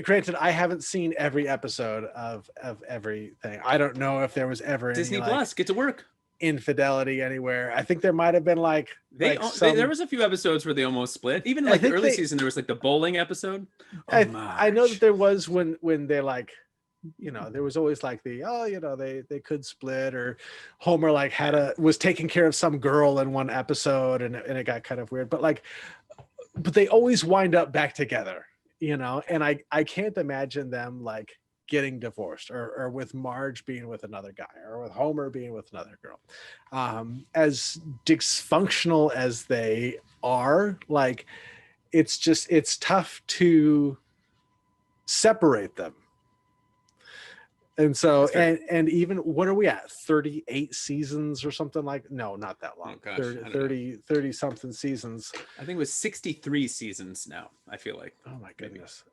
Granted, I haven't seen every episode of everything. I don't know if there was ever Disney any Plus, get to work. infidelity anywhere. I think there might have been there was a few episodes where they almost split. Even like the early season, there was like the bowling episode. I know that there was when they like, there was always like they could split, or Homer like was taking care of some girl in one episode, and it got kind of weird. But they always wind up back together, and I can't imagine them like getting divorced, or with Marge being with another guy, or with Homer being with another girl. As dysfunctional as they are, like it's tough to separate them. And so, and even what are we at? 38 seasons or something no, not that long. Oh, gosh, 30 something seasons. I think it was 63 seasons now, I feel like. Oh my goodness.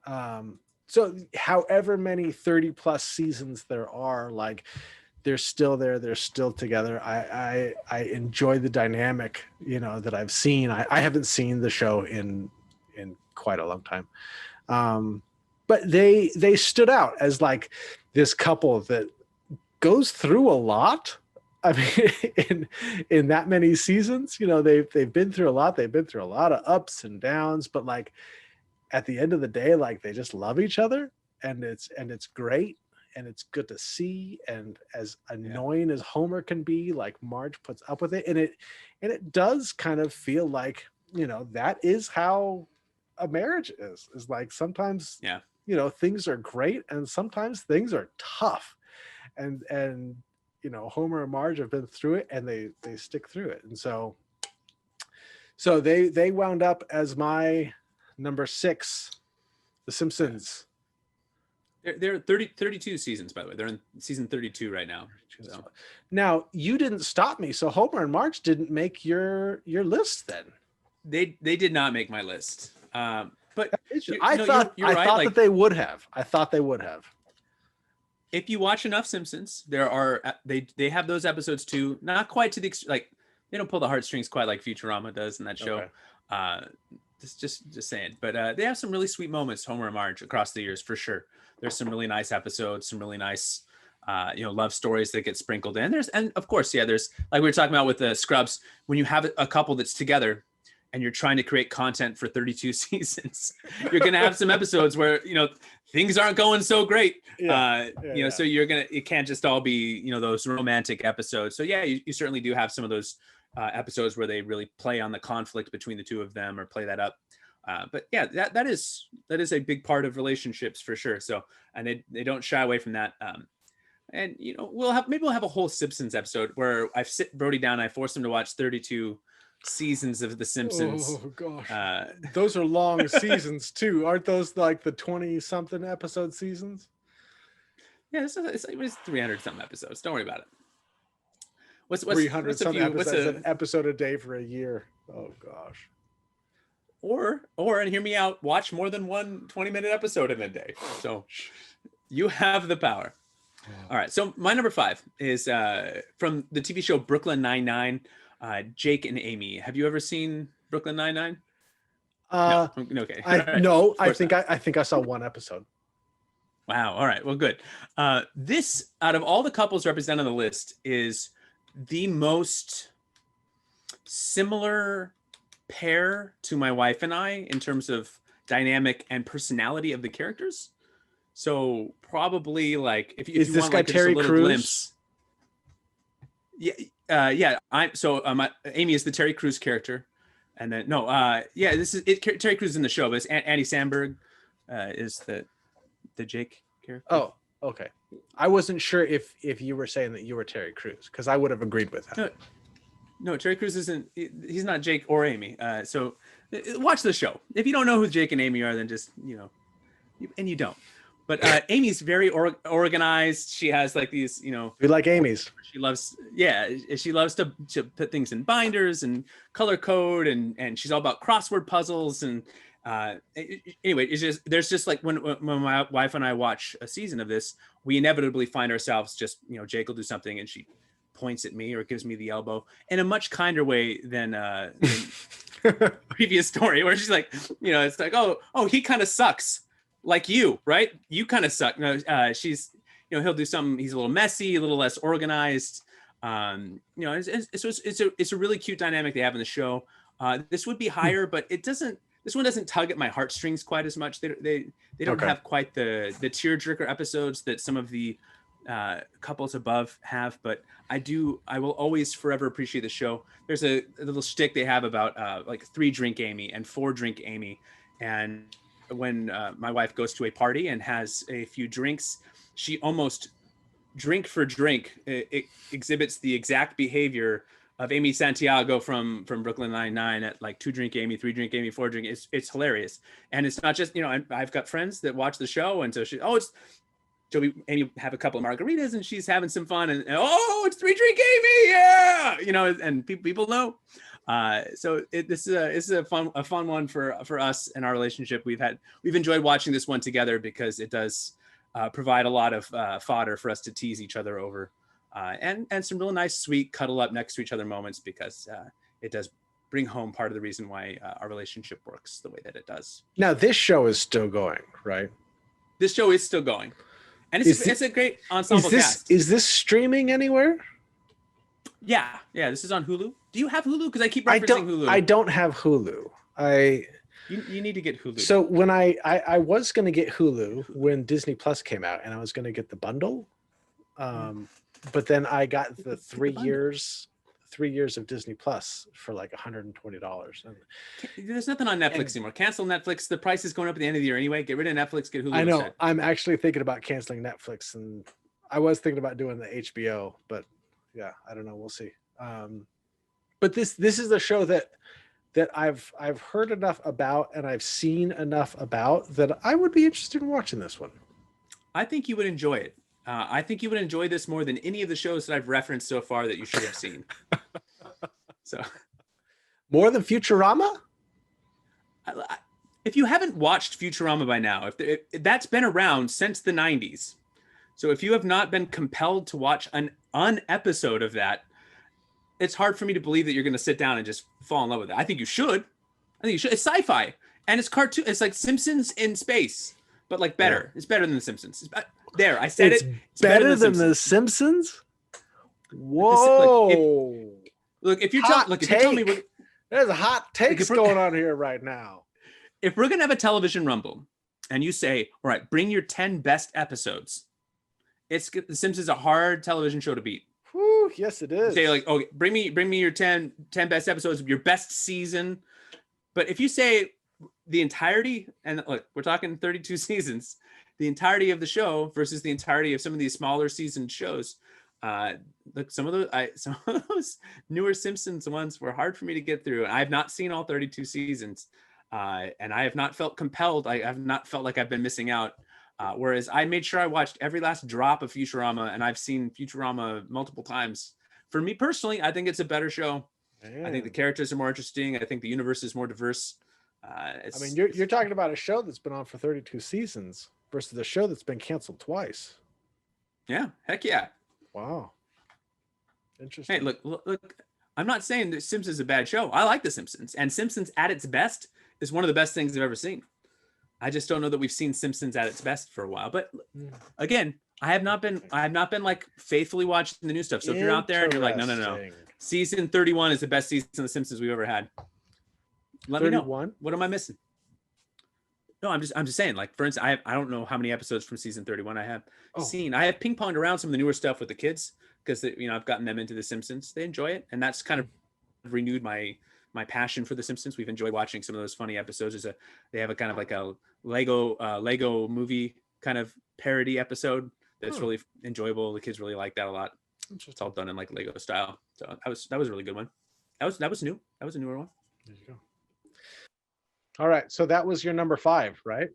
So however many 30 plus seasons there are, like they're still there, they're still together. I enjoy the dynamic, that I've seen. I haven't seen the show in quite a long time. But they stood out as like this couple that goes through a lot. I mean, in that many seasons, they've been through a lot. They've been through a lot of ups and downs, but like at the end of the day, like they just love each other, and it's great, and it's good to see. And as annoying as Homer can be, like Marge puts up with it, and it does kind of feel like, that is how a marriage is like sometimes, things are great and sometimes things are tough, and Homer and Marge have been through it, and they stick through it. And so they wound up as my number 6, The Simpsons. They're 32 seasons, by the way. They're in season 32 right now. So. Now, you didn't stop me, so Homer and Marge didn't make your list then. They did not make my list. But I thought that they would have. I thought they would have. If you watch enough Simpsons, there are they have those episodes too. Not quite to the they don't pull the heartstrings quite like Futurama does in that show. Okay. Just saying. But they have some really sweet moments, Homer and Marge, across the years for sure. There's some really nice episodes, some really nice love stories that get sprinkled in. And of course, there's like we were talking about with the Scrubs, when you have a couple that's together and you're trying to create content for 32 seasons, you're going to have some episodes where, things aren't going so great. So it can't just all be, those romantic episodes. So you certainly do have some of those episodes where they really play on the conflict between the two of them, or play that up. But that is a big part of relationships for sure. So, and they don't shy away from that. And we'll have a whole Simpsons episode where I've sit Brody down and I force him to watch 32 seasons of The Simpsons. Oh gosh, those are long seasons too, aren't those like the 20-something episode seasons? Yeah, it's 300 something episodes. Don't worry about it. What's 300 something episodes? An episode a day for a year. Oh gosh. Or and hear me out, watch more than one 20-minute episode in a day. So you have the power. All right. So my number 5 is from the TV show Brooklyn Nine-Nine. Jake and Amy. Have you ever seen Brooklyn Nine-Nine? No. Okay. I think I saw one episode. Wow. All right. Well, good. This, out of all the couples represented on the list, is the most similar pair to my wife and I in terms of dynamic and personality of the characters. So probably like if you this want guy like Terry just a Crews? glimpse. Amy is the Terry Crews character, and then this is it. Terry Crews is in the show, but it's Andy Samberg is the Jake character. Oh, okay. I wasn't sure if you were saying that you were Terry Crews, because I would have agreed with that. No, Terry Crews isn't. He's not Jake or Amy. So watch the show. If you don't know who Jake and Amy are, then just and you don't. But Amy's very organized. She has like these, We like Amy's. She loves to put things in binders and color code, and she's all about crossword puzzles. And anyway, there's just like when my wife and I watch a season of this, we inevitably find ourselves just, Jake will do something and she points at me or gives me the elbow in a much kinder way than previous story, where she's like, it's like, oh, he kind of sucks. like you, right? You kind of suck. No, she's, he'll do something. He's a little messy, a little less organized. It's a really cute dynamic they have in the show. This would be higher, but it doesn't. This one doesn't tug at my heartstrings quite as much. They don't have quite the tearjerker episodes that some of the couples above have, but I will always forever appreciate the show. There's a little shtick they have about like 3-drink Amy and 4-drink Amy, and when my wife goes to a party and has a few drinks, she almost drink for drink it exhibits the exact behavior of Amy Santiago from Brooklyn Nine-Nine at like 2-drink Amy, 3-drink Amy, 4-drink. It's hilarious, and it's not just I've got friends that watch the show, and so Amy have a couple of margaritas and she's having some fun, and it's 3-drink Amy, yeah, and people know. So this is a fun one for us and our relationship. We've enjoyed watching this one together because it does provide a lot of fodder for us to tease each other over, and some real nice, sweet cuddle up next to each other moments, because it does bring home part of the reason why our relationship works the way that it does. Now, this show is still going, right? This show is still going. And it's a great ensemble cast. Is this streaming anywhere? Yeah. This is on Hulu. Do you have Hulu? Because I keep referencing Hulu. I don't have Hulu. You need to get Hulu. So when I was going to get Hulu when Disney Plus came out, and I was going to get the bundle, but then I got the 3 years of Disney Plus for like $120. And there's nothing on Netflix anymore. Cancel Netflix. The price is going up at the end of the year anyway. Get rid of Netflix. Get Hulu. I know. Instead. I'm actually thinking about canceling Netflix, and I was thinking about doing the HBO, but yeah, I don't know. We'll see. But this is a show that I've heard enough about, and I've seen enough about, that I would be interested in watching this one. I think you would enjoy it. I think you would enjoy this more than any of the shows that I've referenced so far that you should have seen. So, more than Futurama? If you haven't watched Futurama by now, if that's been around since the 90s, so if you have not been compelled to watch an episode of that, it's hard for me to believe that you're going to sit down and just fall in love with it. I think you should. It's sci-fi, and it's cartoon. It's like Simpsons in space, but like better. Yeah. It's better than the Simpsons. There, I said it's better than the Simpsons. Whoa! Look, if you tell me, there's a hot takes going on here right now. If we're gonna have a television rumble, and you say, "All right, bring your 10 best episodes," The Simpsons is a hard television show to beat. Whew, yes, it is. Say like, okay, bring me your 10 best episodes of your best season. But if you say the entirety, and look, we're talking 32 seasons, the entirety of the show versus the entirety of some of these smaller season shows. Look, some of those newer Simpsons ones were hard for me to get through. And I have not seen all 32 seasons, and I have not felt compelled. I have not felt like I've been missing out. Whereas I made sure I watched every last drop of Futurama, and I've seen Futurama multiple times. For me personally, I think it's a better show. Man. I think the characters are more interesting. I think the universe is more diverse. You're talking about a show that's been on for 32 seasons versus a show that's been canceled twice. Yeah, heck yeah. Wow. Interesting. Hey, look. I'm not saying that Simpsons is a bad show. I like The Simpsons, and Simpsons at its best is one of the best things I've ever seen. I just don't know that we've seen Simpsons at its best for a while. But again, I have not been like faithfully watching the new stuff. So if you're out there and you're like, no, season 31 is the best season of The Simpsons we've ever had, let 31? Me know. What am I missing? No, I'm just saying, like, for instance, I don't know how many episodes from season 31 I have seen. I have ping-ponged around some of the newer stuff with the kids because I've gotten them into The Simpsons. They enjoy it, and that's kind of renewed my passion for The Simpsons. We've enjoyed watching some of those funny episodes. They have a kind of like a Lego movie kind of parody episode that's really enjoyable. The kids really like that a lot. It's all done in like Lego style. So that was a really good one. That was new. That was a newer one. There you go. All right, so that was your number 5, right?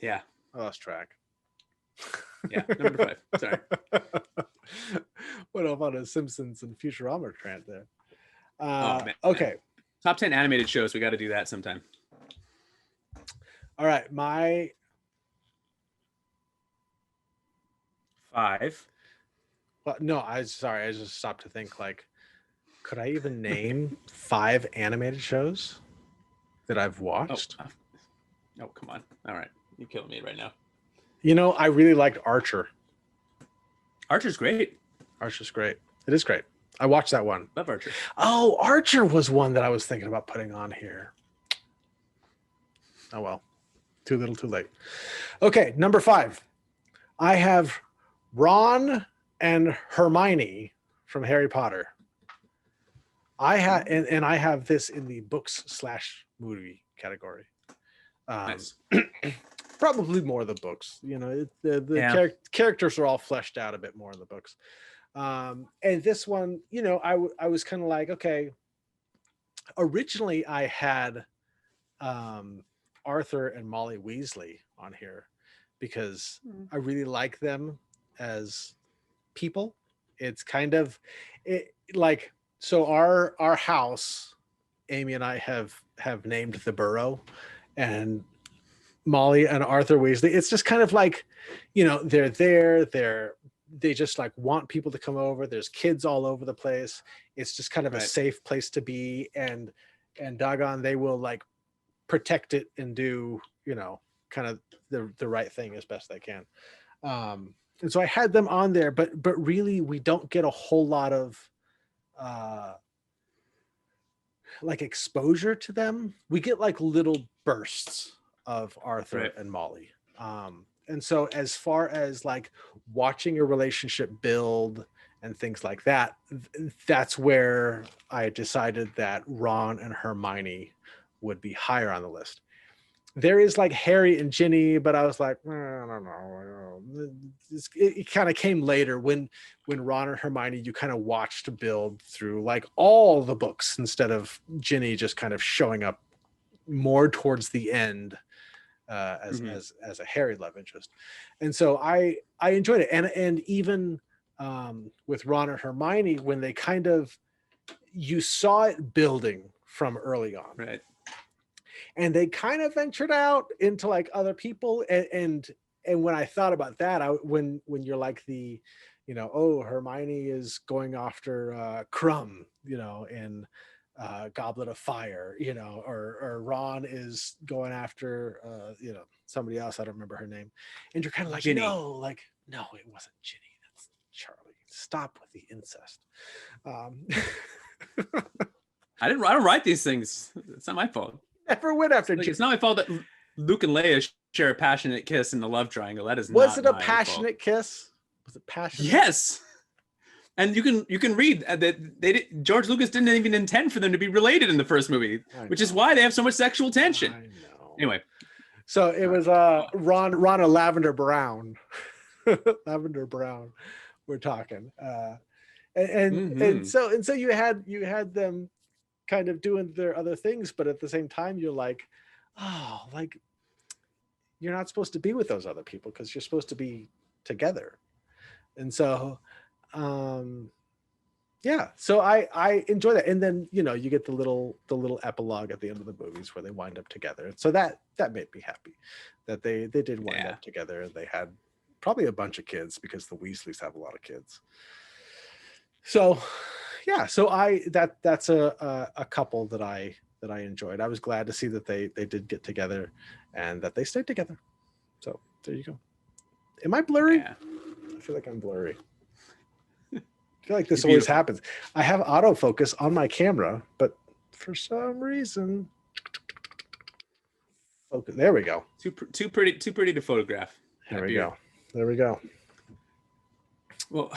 Yeah. I lost track. Yeah, number 5. Sorry. Went off on a Simpsons and Futurama rant there. Man. Okay. Top 10 animated shows. We got to do that sometime. All right, my 5. Well, no, I just stopped to think, like, could I even name 5 animated shows that I've watched? Oh, come on. All right. You're killing me right now. You know, I really liked Archer. Archer's great. Archer's great. It is great. I watched that one. Love Archer. Oh, Archer was one that I was thinking about putting on here. Oh, well. Too little, too late. Okay, number 5. I have Ron and Hermione from Harry Potter. I have and I have this in the books/movie category. Nice. Probably more of the books. You know, the characters are all fleshed out a bit more in the books. And this one, you know, I was kind of like, okay. Originally, I had Arthur and Molly Weasley on here because I really like them as people. It's kind of like, so our house, Amy and I have named the borough, and Molly and Arthur Weasley, it's just kind of like, you know, they're there, they just like want people to come over. There's kids all over the place. It's just kind of a safe place to be, and doggone, they will like protect it and do, you know, kind of the right thing as best they can. And so I had them on there, but really we don't get a whole lot of like exposure to them. We get like little bursts of Arthur and Molly. And so as far as like watching a relationship build and things like that, that's where I decided that Ron and Hermione would be higher on the list. There is like Harry and Ginny, but I was like, I don't know. It kind of came later when Ron and Hermione, you kind of watched build through like all the books instead of Ginny just kind of showing up more towards the end as a Harry love interest. And so I enjoyed it. And even with Ron and Hermione, when they kind of, you saw it building from early on. Right. And they kind of ventured out into like other people. And when I thought about that, when you're like the, you know, oh, Hermione is going after Crumb, you know, in Goblet of Fire, you know, or Ron is going after, you know, somebody else. I don't remember her name. And you're kind of like, Ginny. No, it wasn't Ginny. That's Charlie. Stop with the incest. I don't write these things. It's not my fault. Never went after Ginny. It's not my fault that Luke and Leia share a passionate kiss in the love triangle. That is not. Was it a passionate kiss? Was it passionate? Yes. And you can read that George Lucas didn't even intend for them to be related in the first movie, which is why they have so much sexual tension. I know. Anyway, so it was Ron and Lavender Brown. Lavender Brown, we're talking. And so you had them kind of doing their other things, but at the same time you're like, oh, like you're not supposed to be with those other people because you're supposed to be together. And so so I enjoy that. And then, you know, you get the little epilogue at the end of the movies where they wind up together. So that made me happy that they did wind up together, and they had probably a bunch of kids because the Weasleys have a lot of kids. So so that's a couple that I enjoyed. I was glad to see that they did get together and that they stayed together. So there you go. Am I blurry? Yeah. I feel like I'm blurry. I feel like this always happens. I have autofocus on my camera, but for some reason, focus. There we go. Too pretty to photograph. There we go. Well,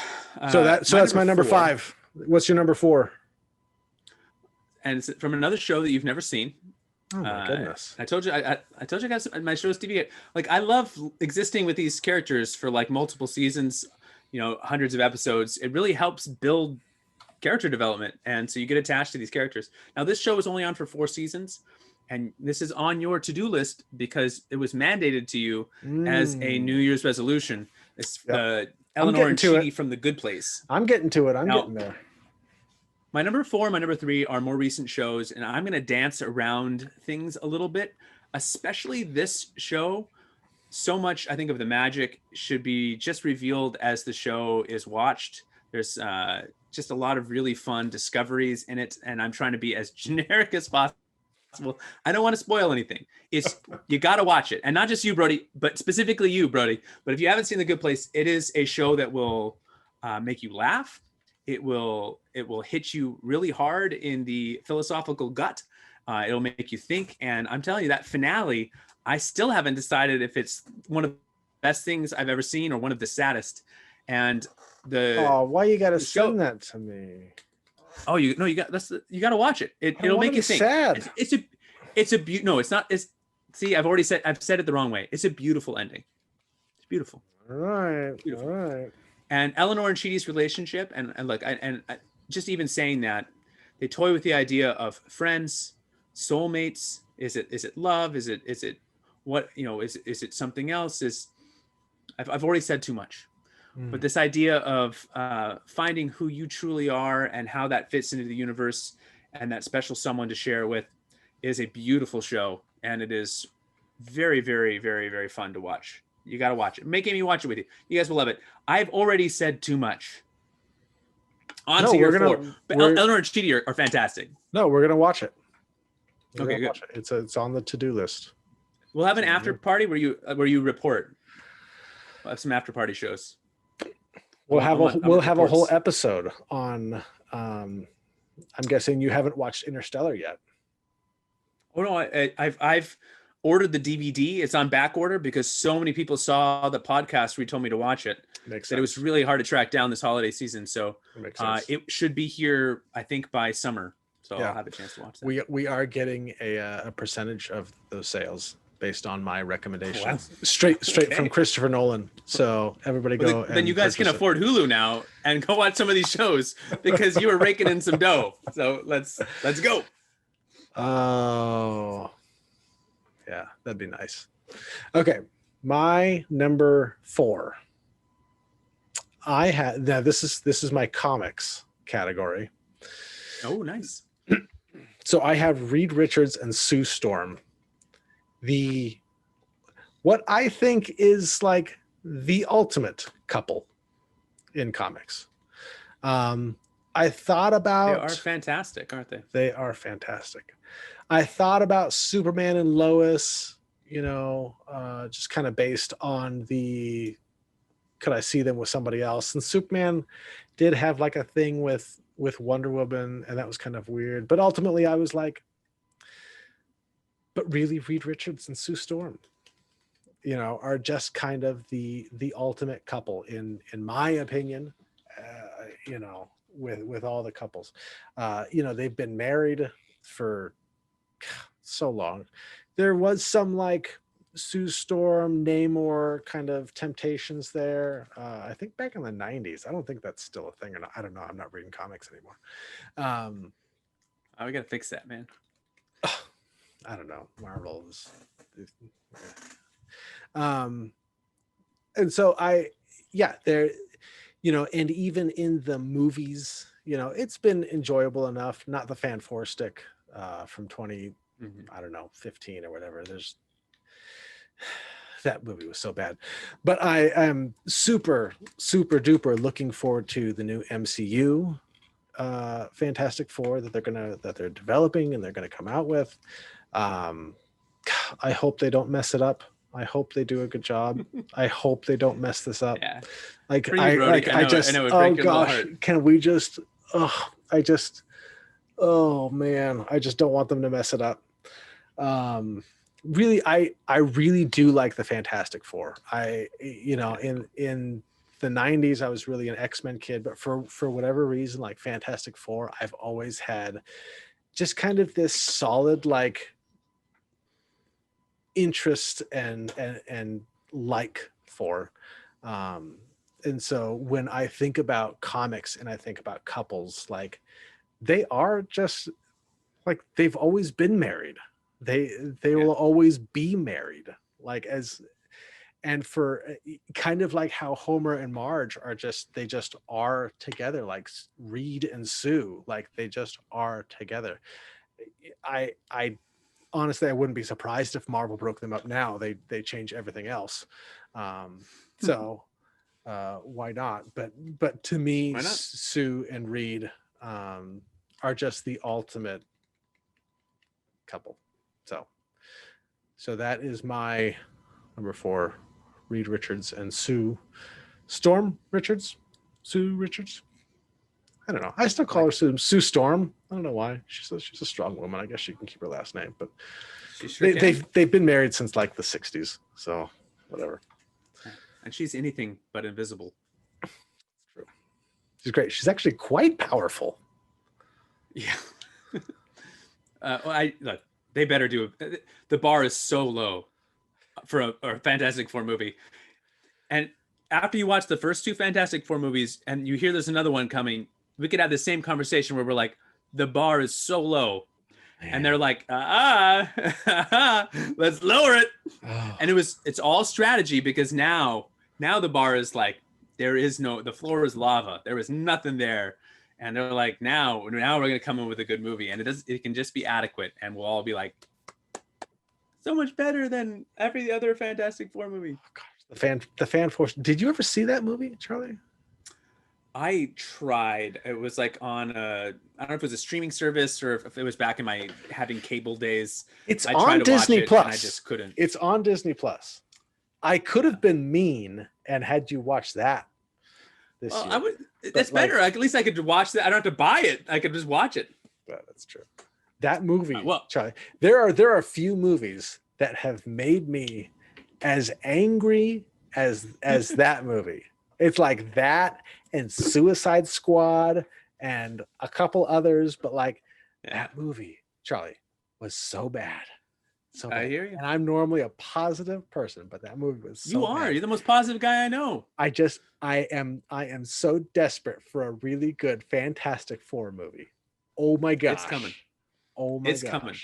so that's my number 5. What's your number 4? And it's from another show that you've never seen. Oh my goodness! I told you I got my show's TV. Like, I love existing with these characters for like multiple seasons, you know, hundreds of episodes. It really helps build character development, and so you get attached to these characters. Now, this show was only on for 4 seasons, and this is on your to-do list because it was mandated to you as a New Year's resolution. It's Eleanor and Chidi from The Good Place. I'm getting to it. I'm getting there. My number 4 and my number 3 are more recent shows, and I'm going to dance around things a little bit, especially this show. So much, I think, of the magic should be just revealed as the show is watched. There's just a lot of really fun discoveries in it, and I'm trying to be as generic as possible possible. I don't want to spoil anything. You got to watch it, and not just you, Brody, but specifically you, Brody. But if you haven't seen The Good Place, it is a show that will make you laugh. It will hit you really hard in the philosophical gut. It'll make you think, and I'm telling you that finale. I still haven't decided if it's one of the best things I've ever seen or one of the saddest. And why you got to send that to me? Oh, you got to watch it. It'll make you think. Sad. I've said it the wrong way. It's a beautiful ending. It's beautiful. All right. Beautiful. All right. And Eleanor and Chidi's relationship, and look, just even saying that, they toy with the idea of friends, soulmates. Is it love? Is it what, is it something else? I've already said too much. But this idea of finding who you truly are and how that fits into the universe and that special someone to share with is a beautiful show. And it is very, very, very, very fun to watch. You got to watch it. Make Amy watch it with you. You guys will love it. I've already said too much. On to your 4. But Eleanor and Chidi are fantastic. No, we're going to watch it. Okay, good. It's on the to-do list. We'll have an after party where you report. We'll have some after party shows. We'll have a whole episode on. I'm guessing you haven't watched Interstellar yet. Oh no, I've ordered the DVD. It's on back order because so many people saw the podcast where you told me to watch it. Makes sense. It was really hard to track down this holiday season. So it should be here, I think, by summer. So I'll have a chance to watch that. We are getting a percentage of those sales based on my recommendation. Oh, wow. Straight from Christopher Nolan. So everybody go. Then you guys can afford Hulu now and go watch some of these shows because you were raking in some dough. So let's go. Oh, yeah, that'd be nice. Okay, my number 4. This is my comics category. Oh, nice. So I have Reed Richards and Sue Storm. What I think is like the ultimate couple in comics. I thought about. They are fantastic, aren't they? They are fantastic. I thought about Superman and Lois, just kind of based on could I see them with somebody else? And Superman did have like a thing with Wonder Woman, and that was kind of weird. But ultimately I was like, but really Reed Richards and Sue Storm, are just kind of the ultimate couple in my opinion, with all the couples. They've been married for so long. There was some like Sue Storm, Namor kind of temptations there. I think back in the 90s. I don't think that's still a thing or not. I don't know. I'm not reading comics anymore. We got to fix that, man. I don't know. Marvel is. And so there, and even in the movies, it's been enjoyable enough. Not the Fan 4 stick from 20, I don't know, 15 or whatever. That movie was so bad, but I am super, super duper looking forward to the new MCU Fantastic Four that they're developing and they're going to come out with. I hope they don't mess it up. I hope they do a good job. I hope they don't mess this up. Yeah. Oh gosh, can we just? Oh man, I just don't want them to mess it up. Really, I really do like the Fantastic Four. In the 90s, I was really an X-Men kid, but for whatever reason, like Fantastic Four, I've always had just kind of this solid like interest and like for. And so when I think about comics and I think about couples, like they are just like they've always been married. They will always be married, and for kind of like how Homer and Marge are they just are together, like Reed and Sue, like they just are together. I honestly, I wouldn't be surprised if Marvel broke them up now. They change everything else. So why not? But to me, Sue and Reed are just the ultimate couple. So that is my number 4, Reed Richards and Sue Richards. I don't know. I still call her Sue Storm. I don't know why. She's a strong woman. I guess she can keep her last name, but they've been married since like the 60s. So whatever. And she's anything but invisible. True. She's great. She's actually quite powerful. Yeah. Look, they better do it. The bar is so low for a Fantastic Four movie. And after you watch the first 2 Fantastic Four movies and you hear there's another one coming, we could have the same conversation where we're like, the bar is so low. Man. And they're like, let's lower it. Oh. And it's all strategy, because now the bar is like, the floor is lava. There is nothing there. And they're like, now we're going to come in with a good movie. And it can just be adequate. And we'll all be like, so much better than every other Fantastic Four movie. Oh, gosh, the fan force. Did you ever see that movie, Charlie? I tried. It was like on I don't know if it was a streaming service or if it was back in my having cable days. It's on Disney Plus. I just couldn't. It's on Disney Plus. I could have been mean and had you watch that this year. That's better. At least I could watch that. I don't have to buy it. I could just watch it. Yeah, that's true. That movie, Charlie. There are a few movies that have made me as angry as that movie. It's like that and Suicide Squad and a couple others, but like that movie, Charlie, was so bad. So bad. I hear you. And I'm normally a positive person, but that movie was so bad. You're the most positive guy I know. I am so desperate for a really good Fantastic Four movie. Oh my gosh. It's coming. Oh my gosh. It's coming.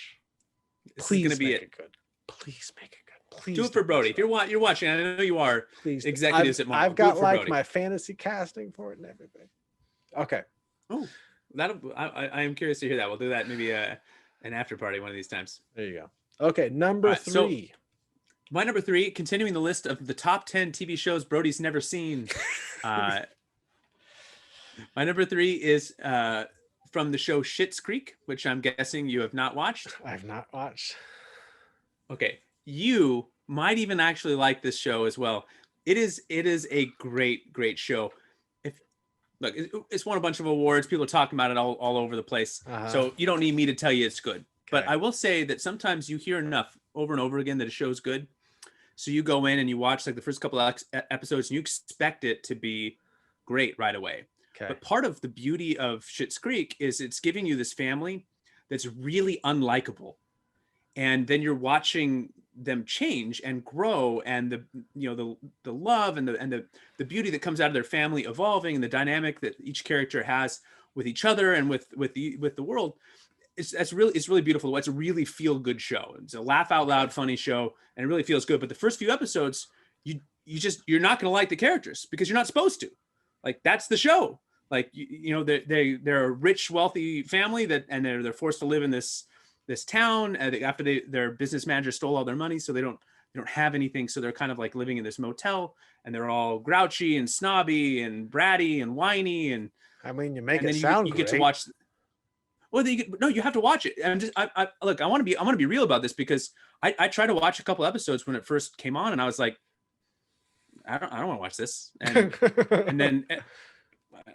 Please make it good. Please make it good. Please do it for Brody. If you're watching, I know you are. Please. Executives at Marvel. I've got like Brody. My fantasy casting for it and everything. Okay. Oh, I am curious to hear that. We'll do that maybe an after party one of these times. There you go. Okay, number 3. So my number 3, continuing the list of the top 10 TV shows Brody's never seen. My number 3 is from the show Schitt's Creek, which I'm guessing you have not watched. I've not watched. Okay, you might even actually like this show as well. It is a great show. It's won a bunch of awards. People are talking about it all over the place. Uh-huh. So you don't need me to tell you it's good. Okay. But I will say that sometimes you hear enough over and over again that a show's good. So you go in and you watch like the first couple of episodes and you expect it to be great right away. Okay. But part of the beauty of Schitt's Creek is it's giving you this family that's really unlikable. And then you're watching them change and grow, and the love and the beauty that comes out of their family evolving, and the dynamic that each character has with each other and with the world. It's really beautiful. It's a really feel good show. It's a laugh out loud funny show, and it really feels good. But the first few episodes, you're not going to like the characters because you're not supposed to. Like, that's the show. Like, they're a rich, wealthy family and they're forced to live in this town after their business manager stole all their money, so they don't have anything. So they're kind of like living in this motel, and they're all grouchy and snobby and bratty and whiny. And I mean, you make it sound great. You get to watch. Well, you have to watch it. And look, I want to be real about this, because I tried to watch a couple episodes when it first came on, and I was like, I don't want to watch this, and then.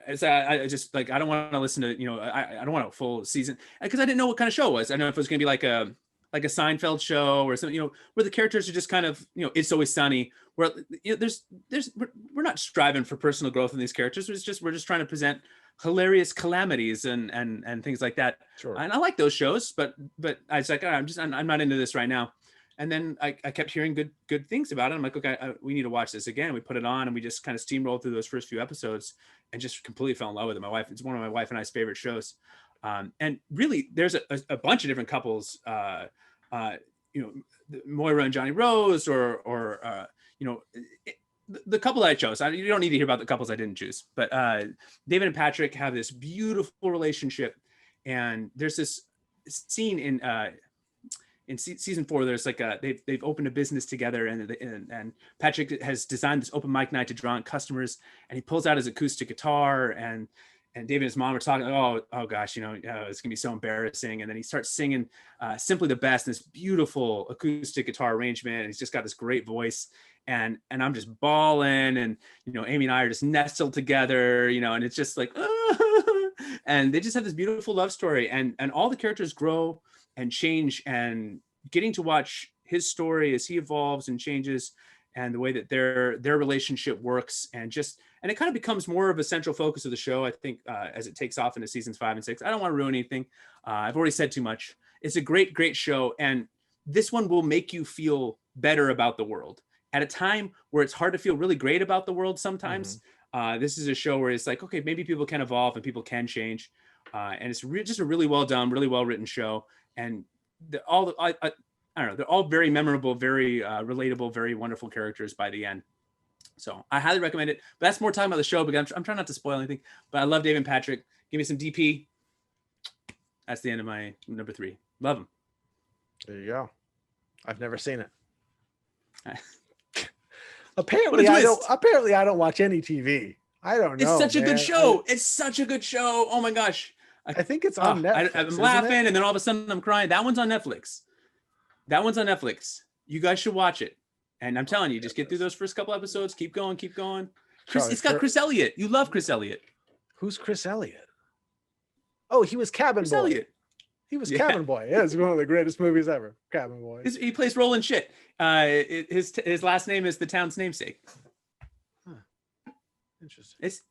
I just like, I don't want to listen to, I don't want a full season, because I didn't know what kind of show it was. I don't know if it was going to be like a Seinfeld show or something, where the characters are just kind of, It's Always Sunny, where we're not striving for personal growth in these characters. We're just trying to present hilarious calamities and things like that. Sure. And I like those shows, but I was like, I'm not into this right now. And then I kept hearing good things about it. I'm like, okay, we need to watch this again. We put it on and we just kind of steamrolled through those first few episodes and just completely fell in love with it. It's one of my wife and I's favorite shows. And really, there's a bunch of different couples, Moira and Johnny Rose, or the couple that I chose. You don't need to hear about the couples I didn't choose. But David and Patrick have this beautiful relationship. And there's this scene in season 4, there's like they've opened a business together, and Patrick has designed this open mic night to draw in customers, and he pulls out his acoustic guitar, and David and his mom are talking, oh gosh, it's gonna be so embarrassing. And then he starts singing Simply the Best, in this beautiful acoustic guitar arrangement. And he's just got this great voice. And I'm just bawling, and Amy and I are just nestled together, and it's just like, and they just have this beautiful love story, and all the characters grow and change, and getting to watch his story as he evolves and changes, and the way that their relationship works, and it kind of becomes more of a central focus of the show, I think, as it takes off into seasons 5 and 6. I don't want to ruin anything. I've already said too much. It's a great, great show, and this one will make you feel better about the world at a time where it's hard to feel really great about the world sometimes. This is a show where it's like, okay, maybe people can evolve and people can change, and it's just a really well done, really well written show, and I don't know, they're all very memorable, very relatable, very wonderful characters by the end. So I highly recommend it. But that's more talking about the show, because I'm trying not to spoil anything. But I love Dave and Patrick. Give me some DP. That's the end of my number 3. Love them. There you go. I've never seen it. Apparently I don't watch any TV. I don't know. It's such a good show. It's such a good show. Oh my gosh. I think it's on Netflix. I'm laughing, and then all of a sudden I'm crying. That one's on Netflix. You guys should watch it. And I'm telling you, just get through those first couple episodes. Keep going. It's got Chris Elliott. You love Chris Elliott. Who's Chris Elliott? Oh, he was Cabin Boy. Elliott. He was Cabin Boy. Yeah, it's one of the greatest movies ever. Cabin Boy. He plays Roland Shit. His last name is the town's namesake. Huh. Interesting. If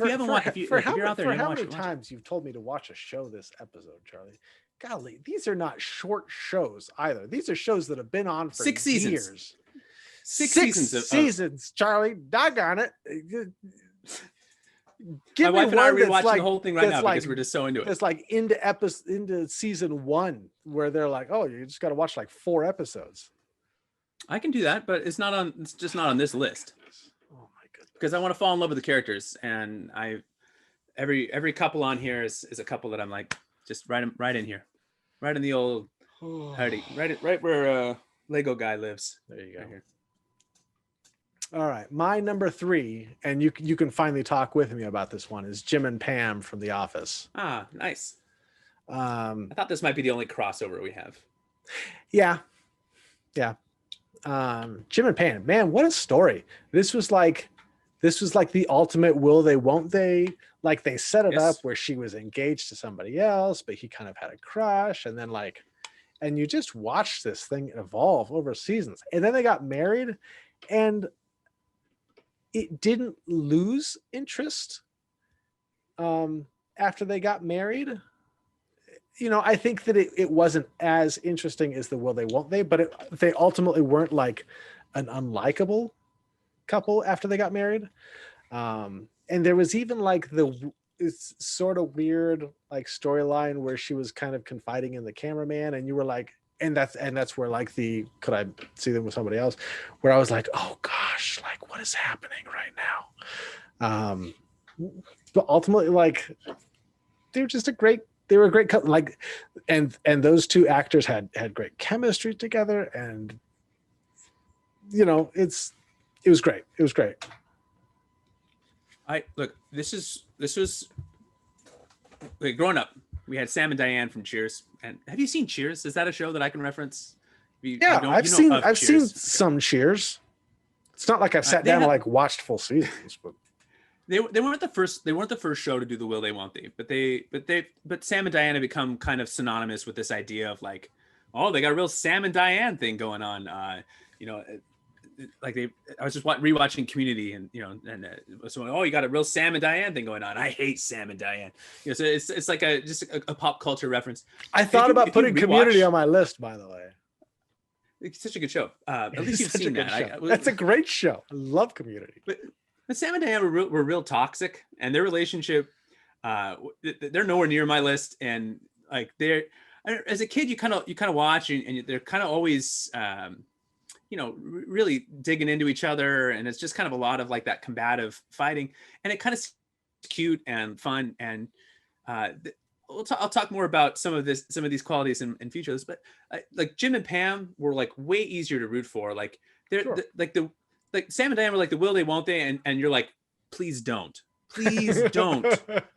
you haven't watched, if you're out there, how many times you've told me to watch a show this episode, Charlie? Golly, these are not short shows either. These are shows that have been on for 6 years. Seasons. 6 seasons, Charlie. Doggone it. My wife and I are rewatching the whole thing right now because we're just so into it. It's like into season 1 where they're like, oh, you just got to watch like 4 episodes. I can do that, but it's just not on this list. Oh my goodness. Because I want to fall in love with the characters, and every couple on here is a couple that I'm like, just right in here, right in the old Hardy, right where Lego guy lives. There you go. Right here. All right, my number 3, and you can finally talk with me about this one, is Jim and Pam from The Office. Ah, nice. I thought this might be the only crossover we have. Yeah. Jim and Pam, man, what a story! This was like the ultimate will they, won't they? Like, they set it up where she was engaged to somebody else, but he kind of had a crush, and then and you just watch this thing evolve over seasons, and then they got married, and it didn't lose interest after they got married. I think that it wasn't as interesting as the will they, won't they, but they ultimately weren't like an unlikable couple after they got married. And there was even like it's sort of weird like storyline where she was kind of confiding in the cameraman, and you were like, and that's where like could I see them with somebody else, where I was like, oh gosh, like what is happening right now? But ultimately, like they were a great couple, like, and those two actors had great chemistry together, and it was great. It was great. This was like, growing up, we had Sam and Diane from Cheers. And have you seen Cheers? Is that a show that I can reference? I've seen some Cheers. It's not like I've sat down and like watched full seasons, but they weren't the first show to do the will they, won't they, but Sam and Diane have become kind of synonymous with this idea of like, oh, they got a real Sam and Diane thing going on. I was just rewatching Community, and so you got a real Sam and Diane thing going on. I hate Sam and Diane. So it's like just a pop culture reference. I thought about putting Community on my list, by the way. It's such a good show. At least you've seen that. That's a great show. I love Community. But Sam and Diane were real toxic, and their relationship, they're nowhere near my list. And like as a kid, you kind of watch, and they're kind of always really digging into each other, and it's just kind of a lot of like that combative fighting, and it kind of cute and fun. And I'll talk more about some of these qualities in future. But like Jim and Pam were like way easier to root for. Like they're like Sam and Diane were like the will they, won't they, and you're like, please don't. Please don't.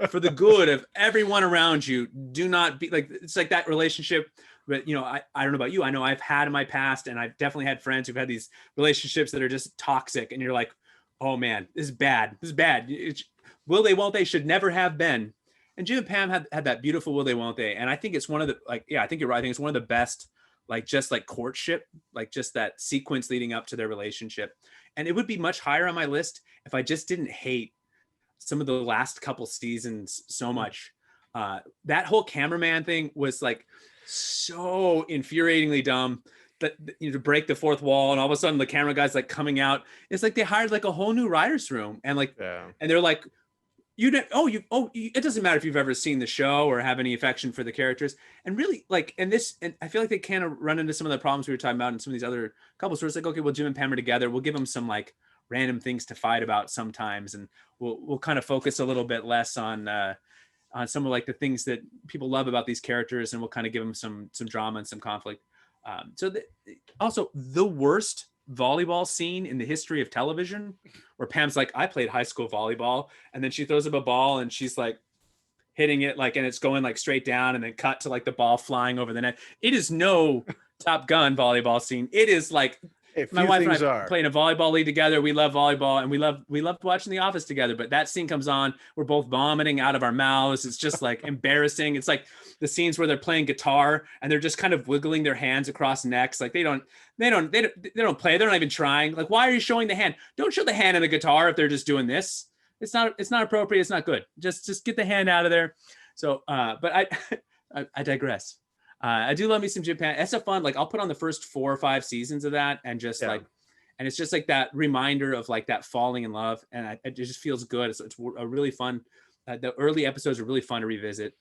For the good of everyone around you, do not be like, it's like that relationship. But, you know, I don't know about you. I know I've had in my past, and I've definitely had friends who've had these relationships that are just toxic. And you're like, oh man, this is bad. This is bad. Will they, won't they should never have been. And Jim and Pam had that beautiful will they, won't they. And I think it's one of the, like, yeah, I think you're right. I think it's one of the best, like, just like courtship, like just that sequence leading up to their relationship. And it would be much higher on my list if I just didn't hate some of the last couple seasons so much. That whole cameraman thing was like so infuriatingly dumb, that, you know, to break the fourth wall, and all of a sudden the camera guy's like coming out. It's like they hired like a whole new writer's room, and like, and they're like, it doesn't matter if you've ever seen the show or have any affection for the characters. And really, like, and I feel like they kind of run into some of the problems we were talking about in some of these other couples where it's like, okay, well, Jim and Pam are together. We'll give them some like random things to fight about sometimes, and we'll kind of focus a little bit less on some of like the things that people love about these characters, and we'll kind of give them some drama and some conflict. Also, the worst volleyball scene in the history of television, where Pam's like, I played high school volleyball, and then she throws up a ball and she's like hitting it, like, and it's going like straight down, and then cut to like the ball flying over the net. It is no Top Gun volleyball scene. It is like, my wife and I play in a volleyball league together. We love volleyball, and we love watching The Office together. But that scene comes on, we're both vomiting out of our mouths. It's just like embarrassing. It's like the scenes where they're playing guitar and they're just kind of wiggling their hands across necks, like they don't play. They're not even trying. Like, why are you showing the hand? Don't show the hand in the guitar if they're just doing this. It's not appropriate. It's not good. Just get the hand out of there. So, but I digress. I do love me some Japan. It's a fun, like, I'll put on the first 4 or 5 seasons of that, and just like, and it's just like that reminder of like that falling in love, and it just feels good. It's a really fun. The early episodes are really fun to revisit.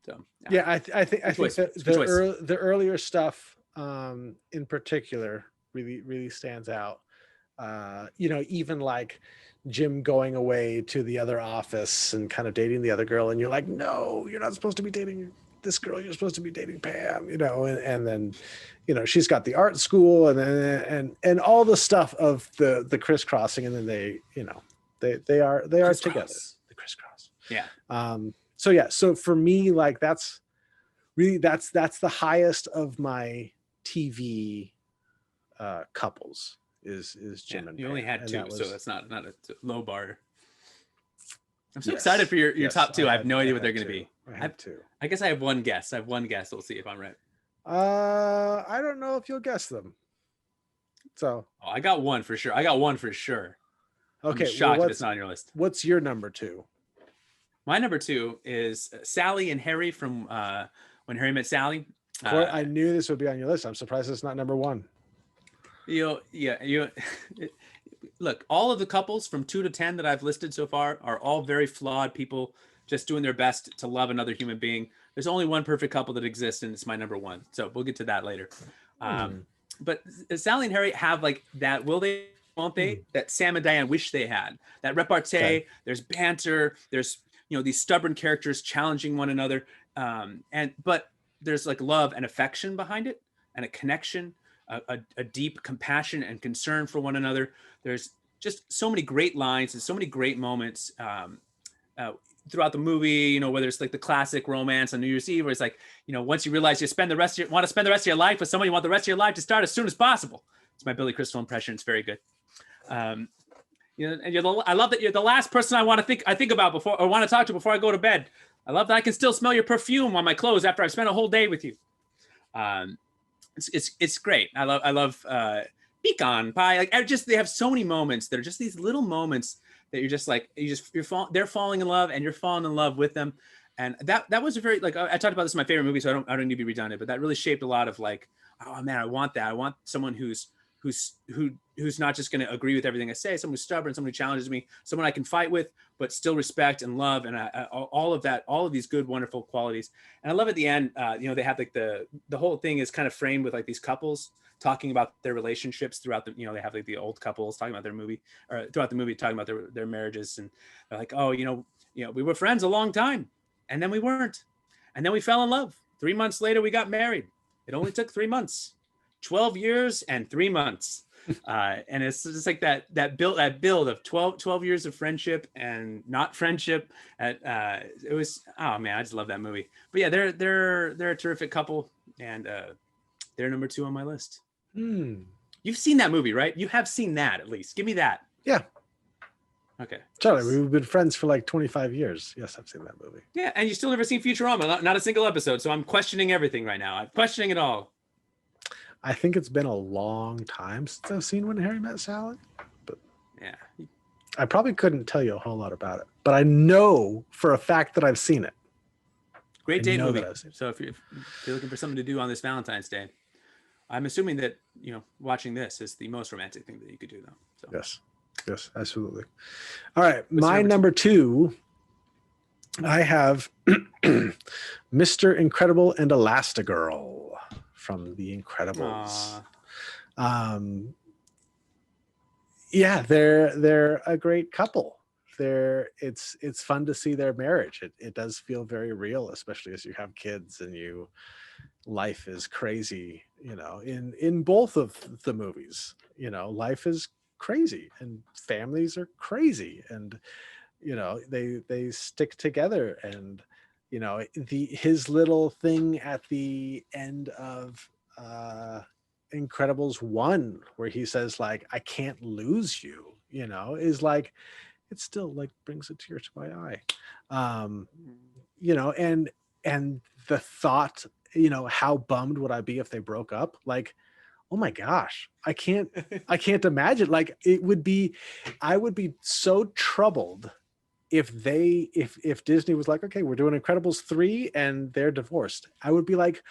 So I think the earlier stuff, in particular, really stands out. You know, even like Jim going away to the other office and kind of dating the other girl, and you're like, no, you're not supposed to be dating this girl, you're supposed to be dating Pam, you know, and then, you know, she's got the art school, and all the stuff of the crisscrossing, and then they, you know, they are together, the crisscross. So for me, like, that's the highest of my TV couples is Jim and Pam. You only had 2, so that's not a low bar. I'm so excited for your top 2. I have no idea what they're going to be. I have 2. I guess I have one guess. We'll see if I'm right. I don't know if you'll guess them. So. I got one for sure. Okay. I'm shocked if it's not on your list. What's your number 2? My number 2 is Sally and Harry from When Harry Met Sally. I knew this would be on your list. I'm surprised it's not number 1. Look, all of the couples from 2 to 10 that I've listed so far are all very flawed people just doing their best to love another human being. There's only one perfect couple that exists, and it's my number 1. So we'll get to that later. But Sally and Harry have like that will they, won't they, that Sam and Diane wish they had. That repartee, okay. There's banter, there's, you know, these stubborn characters challenging one another. But there's like love and affection behind it, and a connection, a deep compassion and concern for one another. There's just so many great lines and so many great moments throughout the movie, you know, whether it's like the classic romance on New Year's Eve, where it's like, you know, once you realize you want to spend the rest of your life with someone, you want the rest of your life to start as soon as possible. It's my Billy Crystal impression. It's very good. You know, and I love that you're the last person I think about before, or want to talk to before I go to bed. I love that I can still smell your perfume on my clothes after I've spent a whole day with you. It's great. I love pecan pie. Like, they have so many moments that are just these little moments that you're just like, they're falling in love, and you're falling in love with them. And that was a very, like, I talked about this in my favorite movie, so I don't need to be redundant, but that really shaped a lot of like, oh man, I want that. I want someone who's not just going to agree with everything I say, someone who's stubborn, someone who challenges me, someone I can fight with, but still respect and love. And all of that, all of these good, wonderful qualities. And I love at the end, you know, they have like the whole thing is kind of framed with like these couples talking about their relationships throughout the, you know, they have like the old couples talking about their movie, or throughout the movie, talking about their marriages. And they're like, oh, you know, we were friends a long time, and then we weren't. And then we fell in love. 3 months later, we got married. It only took 3 months. 12 years and 3 months. And it's just like that build of 12 years of friendship and not friendship. It was, oh man, I just love that movie. But yeah, they're a terrific couple, and they're number 2 on my list. You've seen that movie, right? You have seen that, at least. Give me that. Yeah. Okay. Charlie, we've been friends for like 25 years. Yes, I've seen that movie. Yeah, and you still never seen Futurama, not a single episode. So I'm questioning everything right now. I'm questioning it all. I think it's been a long time since I've seen When Harry Met Sally, but yeah, I probably couldn't tell you a whole lot about it. But I know for a fact that I've seen it. Great date movie. So if you're looking for something to do on this Valentine's Day, I'm assuming that watching this is the most romantic thing that you could do, though. So. Yes, absolutely. All right, my number 2, I have Mr. Incredible and Elastigirl from The Incredibles. Yeah, they're a great couple. It's fun to see their marriage. It does feel very real, especially as you have kids and life is crazy. In both of the movies, life is crazy and families are crazy, and they stick together, and his little thing at the end of Incredibles 1 where he says like, I can't lose you, is like, it still like brings a tear to my eye. And the thought, how bummed would I be if they broke up? Like, oh my gosh, I can't imagine. Like, I would be so troubled if Disney was like, okay, we're doing Incredibles 3 and they're divorced. I would be like,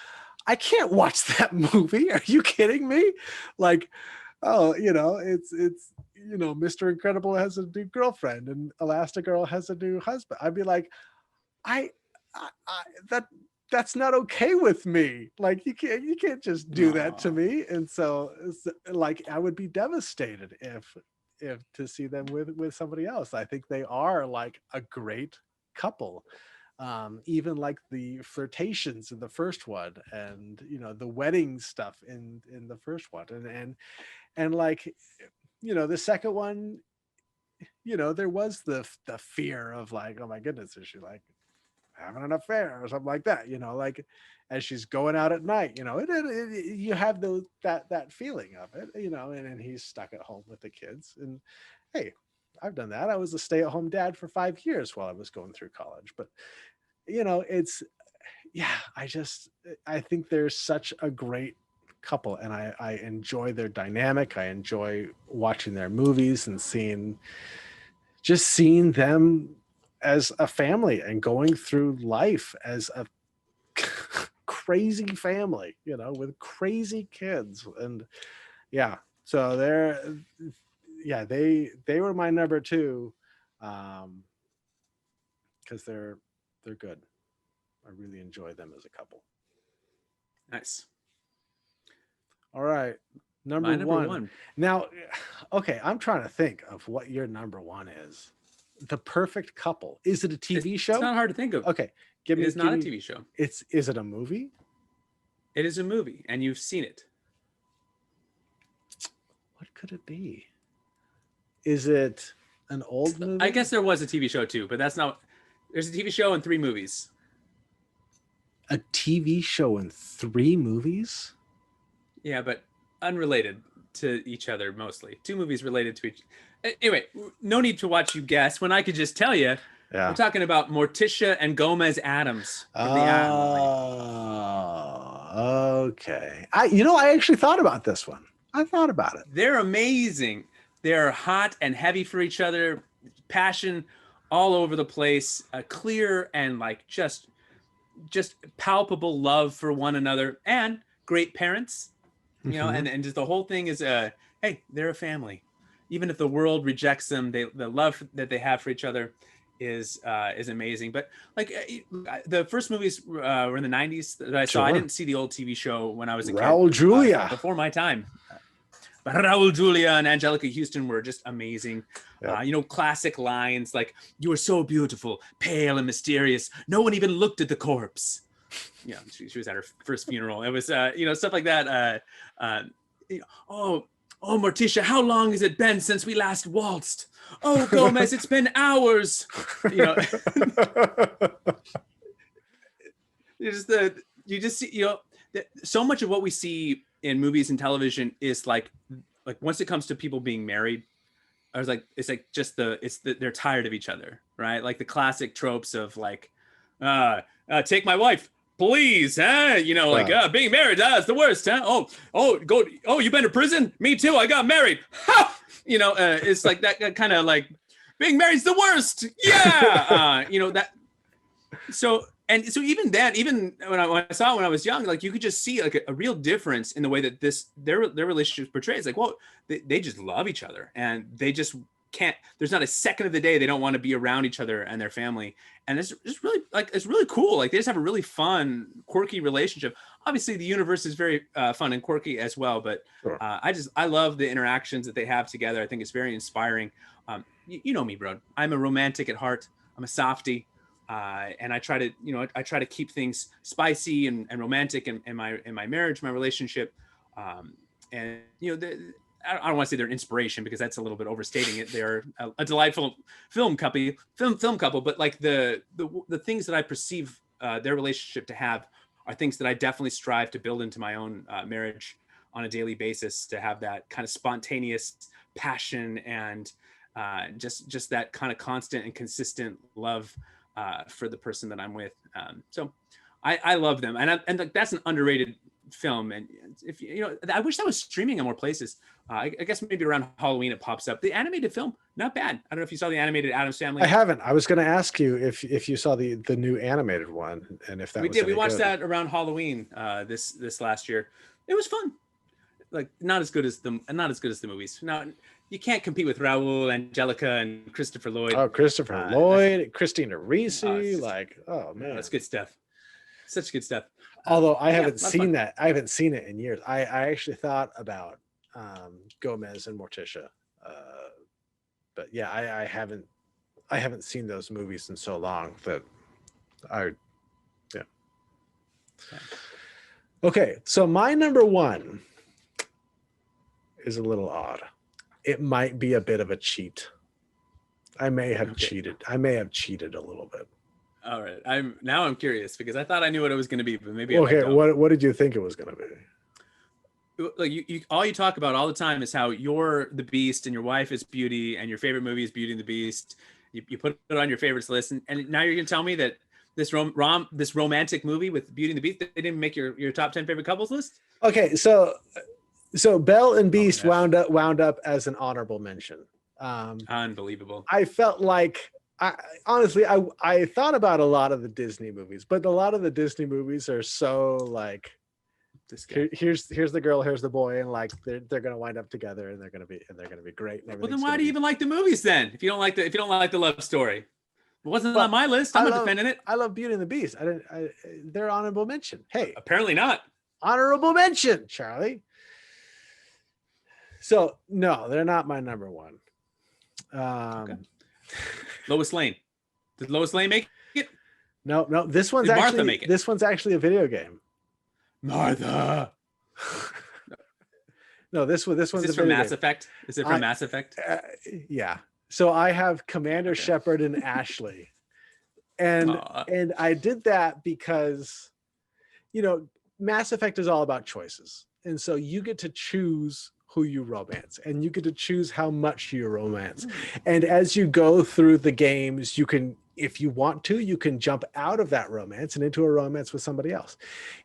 I can't watch that movie. Are you kidding me? Like, oh, it's Mr. Incredible has a new girlfriend and Elastigirl has a new husband. I'd be like, that's not okay with me. Like, you can't just do that to me. And so like, I would be devastated if to see them with somebody else. I think they are like a great couple. Even like the flirtations in the first one, and the wedding stuff in the first one, and like, the second one, there was the fear of like, oh my goodness, is she like having an affair or something like that, like as she's going out at night, you have that feeling of it, and he's stuck at home with the kids. And hey, I've done that. I was a stay-at-home dad for 5 years while I was going through college. But it's, yeah, I think they're such a great couple, and I enjoy their dynamic. I enjoy watching their movies and seeing them as a family and going through life as a crazy family, with crazy kids. And yeah, so they were my number 2, because they're good. I really enjoy them as a couple. Nice. All right, number one. Now, okay, I'm trying to think of what your number 1 is. The Perfect Couple. Is it a TV show? It's not hard to think of. Okay, It's not a TV show. Is it a movie? It is a movie, and you've seen it. What could it be? Is it an old movie? I guess there was a TV show too, but that's not. There's a TV show and 3 movies. A TV show and 3 movies? Yeah, but unrelated to each other mostly. 2 movies related to each. Anyway, no need to watch you guess when I could just tell you. Yeah. We're talking about Morticia and Gomez Addams. Okay. I actually thought about this one. I thought about it. They're amazing. They're hot and heavy for each other. Passion all over the place. A clear and like just palpable love for one another, and great parents. And just the whole thing is hey, they're a family. Even if the world rejects them, the love that they have for each other is amazing. But like the first movies were in the 90s that I saw. I didn't see the old TV show when I was a kid. Raul Julia. Before my time. But Raul Julia and Angelica Houston were just amazing. Yep. Classic lines like, "You are so beautiful, pale and mysterious. No one even looked at the corpse." Yeah, she was at her first funeral. It was, stuff like that. Oh, Morticia, how long has it been since we last waltzed? Oh, Gomez, it's been hours. You know, you just see, so much of what we see in movies and television is like once it comes to people being married, I was like, it's like just they're tired of each other, right? Like the classic tropes of like, take my wife, please, huh? Being married, it's the worst, huh? You've been to prison? Me too. I got married. Ha! It's like that kind of like being married's the worst. Yeah. That. So even when I saw it when I was young, like you could just see like a real difference in the way that their relationship portrays. Like, well, they just love each other and they just can't. There's not a second of the day they don't want to be around each other and their family. And it's really cool. Like they just have a really fun, quirky relationship. Obviously, the universe is very fun and quirky as well. But Sure. I love the interactions that they have together. I think it's very inspiring. You know me, bro. I'm a romantic at heart. I'm a softie. And I try to keep things spicy and romantic in my marriage, my relationship. And I don't want to say they're an inspiration because that's a little bit overstating it. They're a delightful film couple, but like the things that I perceive their relationship to have are things that I definitely strive to build into my own marriage on a daily basis, to have that kind of spontaneous passion and just that kind of constant and consistent love for the person that I'm with. So I love them. And like, that's an underrated film. And if I wish that was streaming in more places. I guess maybe around Halloween it pops up. The animated film, not bad. I don't know if you saw the animated Addams Family. I haven't. I was going to ask you if you saw the new animated one and if that we did. We watched that around Halloween this last year. It was fun. Like not as good as the movies. Now you can't compete with Raul, Angelica, and Christopher Lloyd. Oh, Christopher Lloyd, Christina Ricci, oh man, that's good stuff. Such good stuff. Although I haven't seen that. I haven't seen it in years. I actually thought about Gomez and Morticia, but yeah, I haven't seen those movies in so long that yeah. Okay, so my number one is a little odd. It might be a bit of a cheat. I may have cheated. I may have cheated a little bit. All right. I'm curious because I thought I knew what it was going to be, but maybe okay. What did you think it was going to be? Like you all you talk about all the time is how you're the Beast and your wife is Beauty and your favorite movie is Beauty and the Beast. You put it on your favorites list, and now you're going to tell me that this romantic movie with Beauty and the Beast, they didn't make your top 10 favorite couples list? Okay, so Belle and Beast wound up as an honorable mention. Unbelievable. I felt like honestly I thought about a lot of the Disney movies, but a lot of the Disney movies are so like here's the girl, here's the boy, and like they're gonna wind up together and they're gonna be great. And well, then why do you even like the movies then? If you don't like the love story, it wasn't on my list. I'm not defending it. I love Beauty and the Beast. They're honorable mention. Hey, apparently not honorable mention, Charlie. So no, they're not my number one. Okay. Lois Lane. Did Lois Lane make it? No. This one's actually a video game. Martha. No, this one's Is this from Mass Effect? Is it from Mass Effect? Yeah. So I have Commander Shepard and Ashley, and I did that because, Mass Effect is all about choices, and so you get to choose who you romance and you get to choose how much you romance. And as you go through the games, you can, if you want to, you can jump out of that romance and into a romance with somebody else.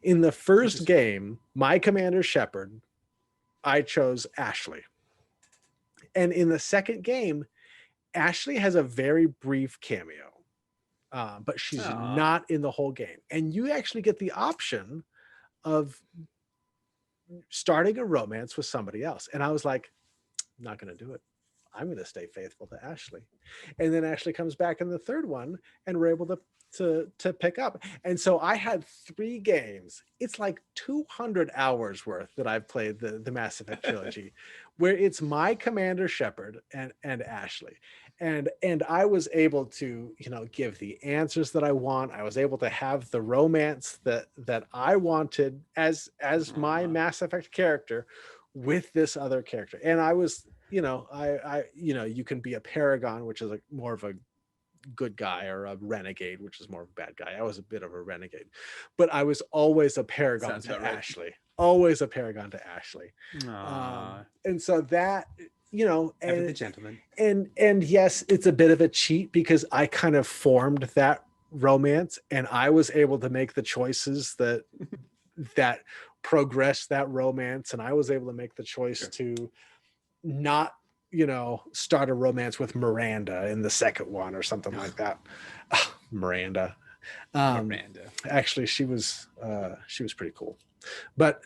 In the first game, my Commander Shepard, I chose Ashley. And in the second game, Ashley has a very brief cameo, but she's not in the whole game. And you actually get the option of starting a romance with somebody else. And I was like, I'm not going to do it. I'm going to stay faithful to Ashley. And then Ashley comes back in the third one and we're able to pick up. And so I had 3 games. It's like 200 hours worth that I've played the Mass Effect trilogy, where it's my Commander Shepard and Ashley. And I was able to, give the answers that I want. I was able to have the romance that I wanted as my Mass Effect character with this other character. And I was, you can be a paragon, which is like more of a good guy, or a renegade, which is more of a bad guy. I was a bit of a renegade, but I was always a paragon to Ashley. Always a paragon to Ashley. And so that, and the gentleman. And yes, it's a bit of a cheat because I kind of formed that romance, and I was able to make the choices that progress that romance, and I was able to make the choice to not start a romance with Miranda in the second one or something like that. Miranda. Actually, she was pretty cool, but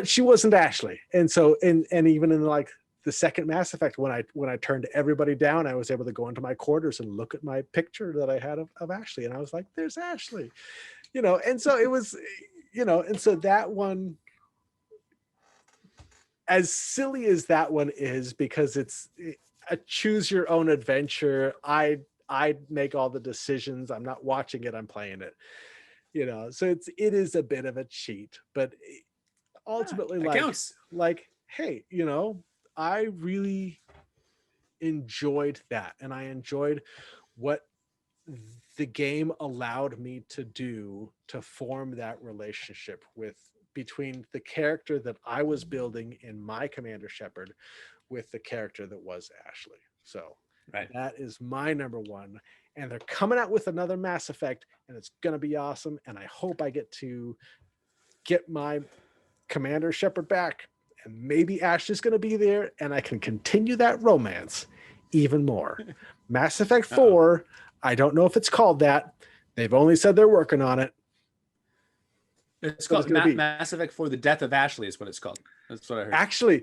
she wasn't Ashley. And so, and even in like the second Mass Effect, when I turned everybody down, I was able to go into my quarters and look at my picture that I had of Ashley, and I was like, "There's Ashley," And so it was, and so that one, as silly as that one is, because it's a choose your own adventure. I make all the decisions. I'm not watching it. I'm playing it. So it is a bit of a cheat, but ultimately, like, hey, I really enjoyed that, and I enjoyed what the game allowed me to do to form that relationship between the character that I was building in my Commander Shepard with the character that was Ashley. So that is my number one. And they're coming out with another Mass Effect, and it's going to be awesome. And I hope I get to get my Commander Shepard back, and maybe Ashley's going to be there, and I can continue that romance even more. Mass Effect 4, I don't know if it's called that. They've only said they're working on it. It's called Mass Effect 4: The Death of Ashley is what it's called. That's what I heard. Actually,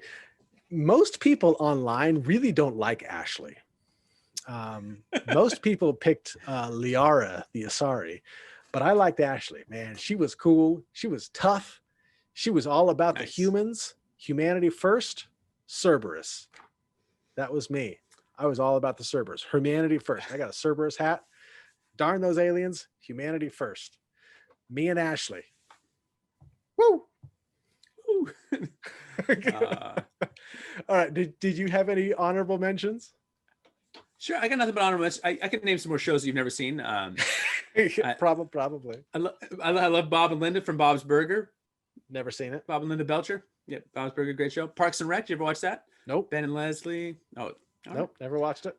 most people online really don't like Ashley. Most people picked Liara, the Asari, but I liked Ashley. Man, she was cool. She was tough. She was all about the humans. Humanity first, Cerberus. That was me. I was all about the Cerberus. Humanity first. I got a Cerberus hat. Darn those aliens. Humanity first. Me and Ashley. Woo! Woo. All right. Did you have any honorable mentions? Sure. I got nothing but honorable mentions. I can name some more shows that you've never seen. Probably. I love Bob and Linda from Bob's Burger. Never seen it. Bob and Linda Belcher. Yep. Bob's Burger, great show. Parks and Rec. You ever watch that? Nope. Ben and Leslie. Oh, nope. Never watched it.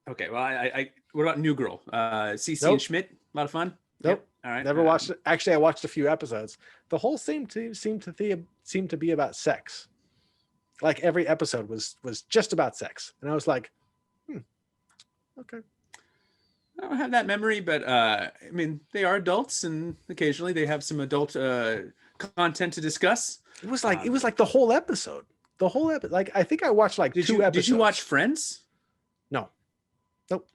Okay. Well, I what about New Girl? CC and Schmidt. A lot of fun. Nope. Yep. All right. Never watched it. Actually, I watched a few episodes. The whole seemed to be about sex. Like every episode was just about sex, and I was like, okay. I don't have that memory, but I mean, they are adults, and occasionally they have some adult content to discuss. It was like the whole episode. The whole episode. Like, I think I watched like 2 episodes. Did you watch Friends? No. Nope.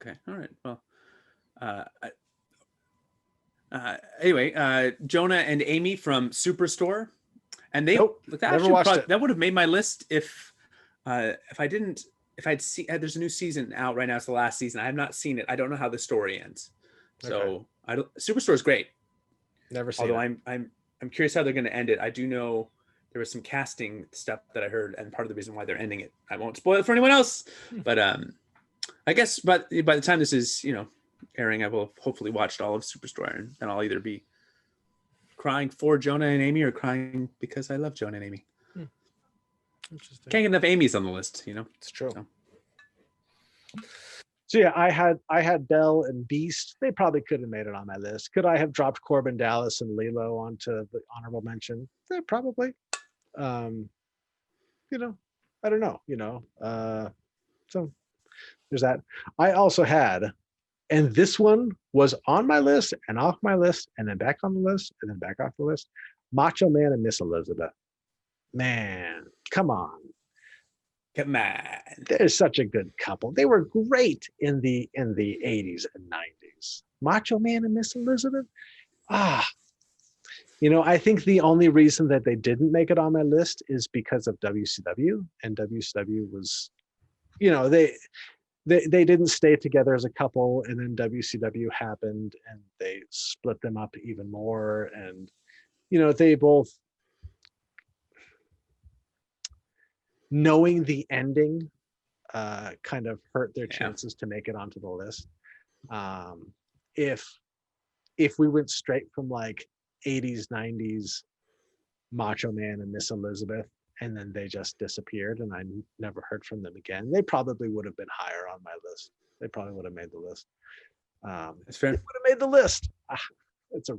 Okay. All right. Well. Anyway, Jonah and Amy from Superstore, and they that would have made my list if I'd seen. There's a new season out right now. It's the last season. I have not seen it. I don't know how the story ends. So Superstore is great. Never seen. Although I'm curious how they're going to end it. I do know there was some casting stuff that I heard, and part of the reason why they're ending it. I won't spoil it for anyone else, but I guess by the time this is airing, I will have hopefully watched all of Superstore, and then I'll either be crying for Jonah and Amy or crying because I love Jonah and Amy. Interesting. Can't get enough Amy's on the list, It's true. So yeah, I had Belle and Beast. They probably could have made it on my list. Could I have dropped Corbin Dallas and Lilo onto the honorable mention? Probably. I don't know. So there's that. I also had, and this one was on my list and off my list and then back on the list and then back off the list, Macho Man and Miss Elizabeth. Man, come on. They're such a good couple. They were great in the 80s and 90s. Macho Man and Miss Elizabeth. I think the only reason that they didn't make it on my list is because of WCW, and WCW was, they didn't stay together as a couple, and then WCW happened and they split them up even more. And they both, knowing the ending, kind of hurt their chances to make it onto the list. If we went straight from like 80s 90s Macho Man and Miss Elizabeth, and then they just disappeared and I never heard from them again, they probably would have been higher on my list. They probably would have made the list. That's fair. They would have made the list.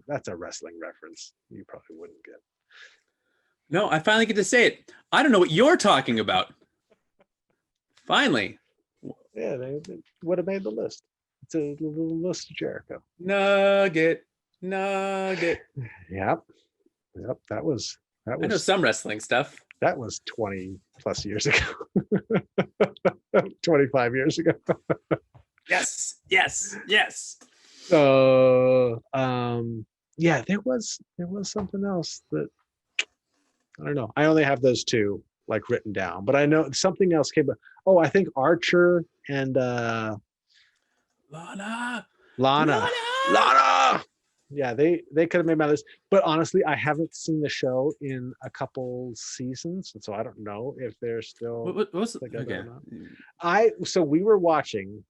That's a wrestling reference you probably wouldn't get. No, I finally get to say it. I don't know what you're talking about. Finally. Yeah, they would have made the list. It's a little list of Jericho. Nugget. Yep. That was. I know some wrestling stuff. That was 20 plus years ago. 25 years ago. Yes. So yeah, there was something else that I don't know. I only have those two like written down, but I know something else came up. Oh, I think Archer and Lana. Yeah, they could have made my list, but honestly, I haven't seen the show in a couple seasons, and so I don't know if they're still together or not. So we were watching,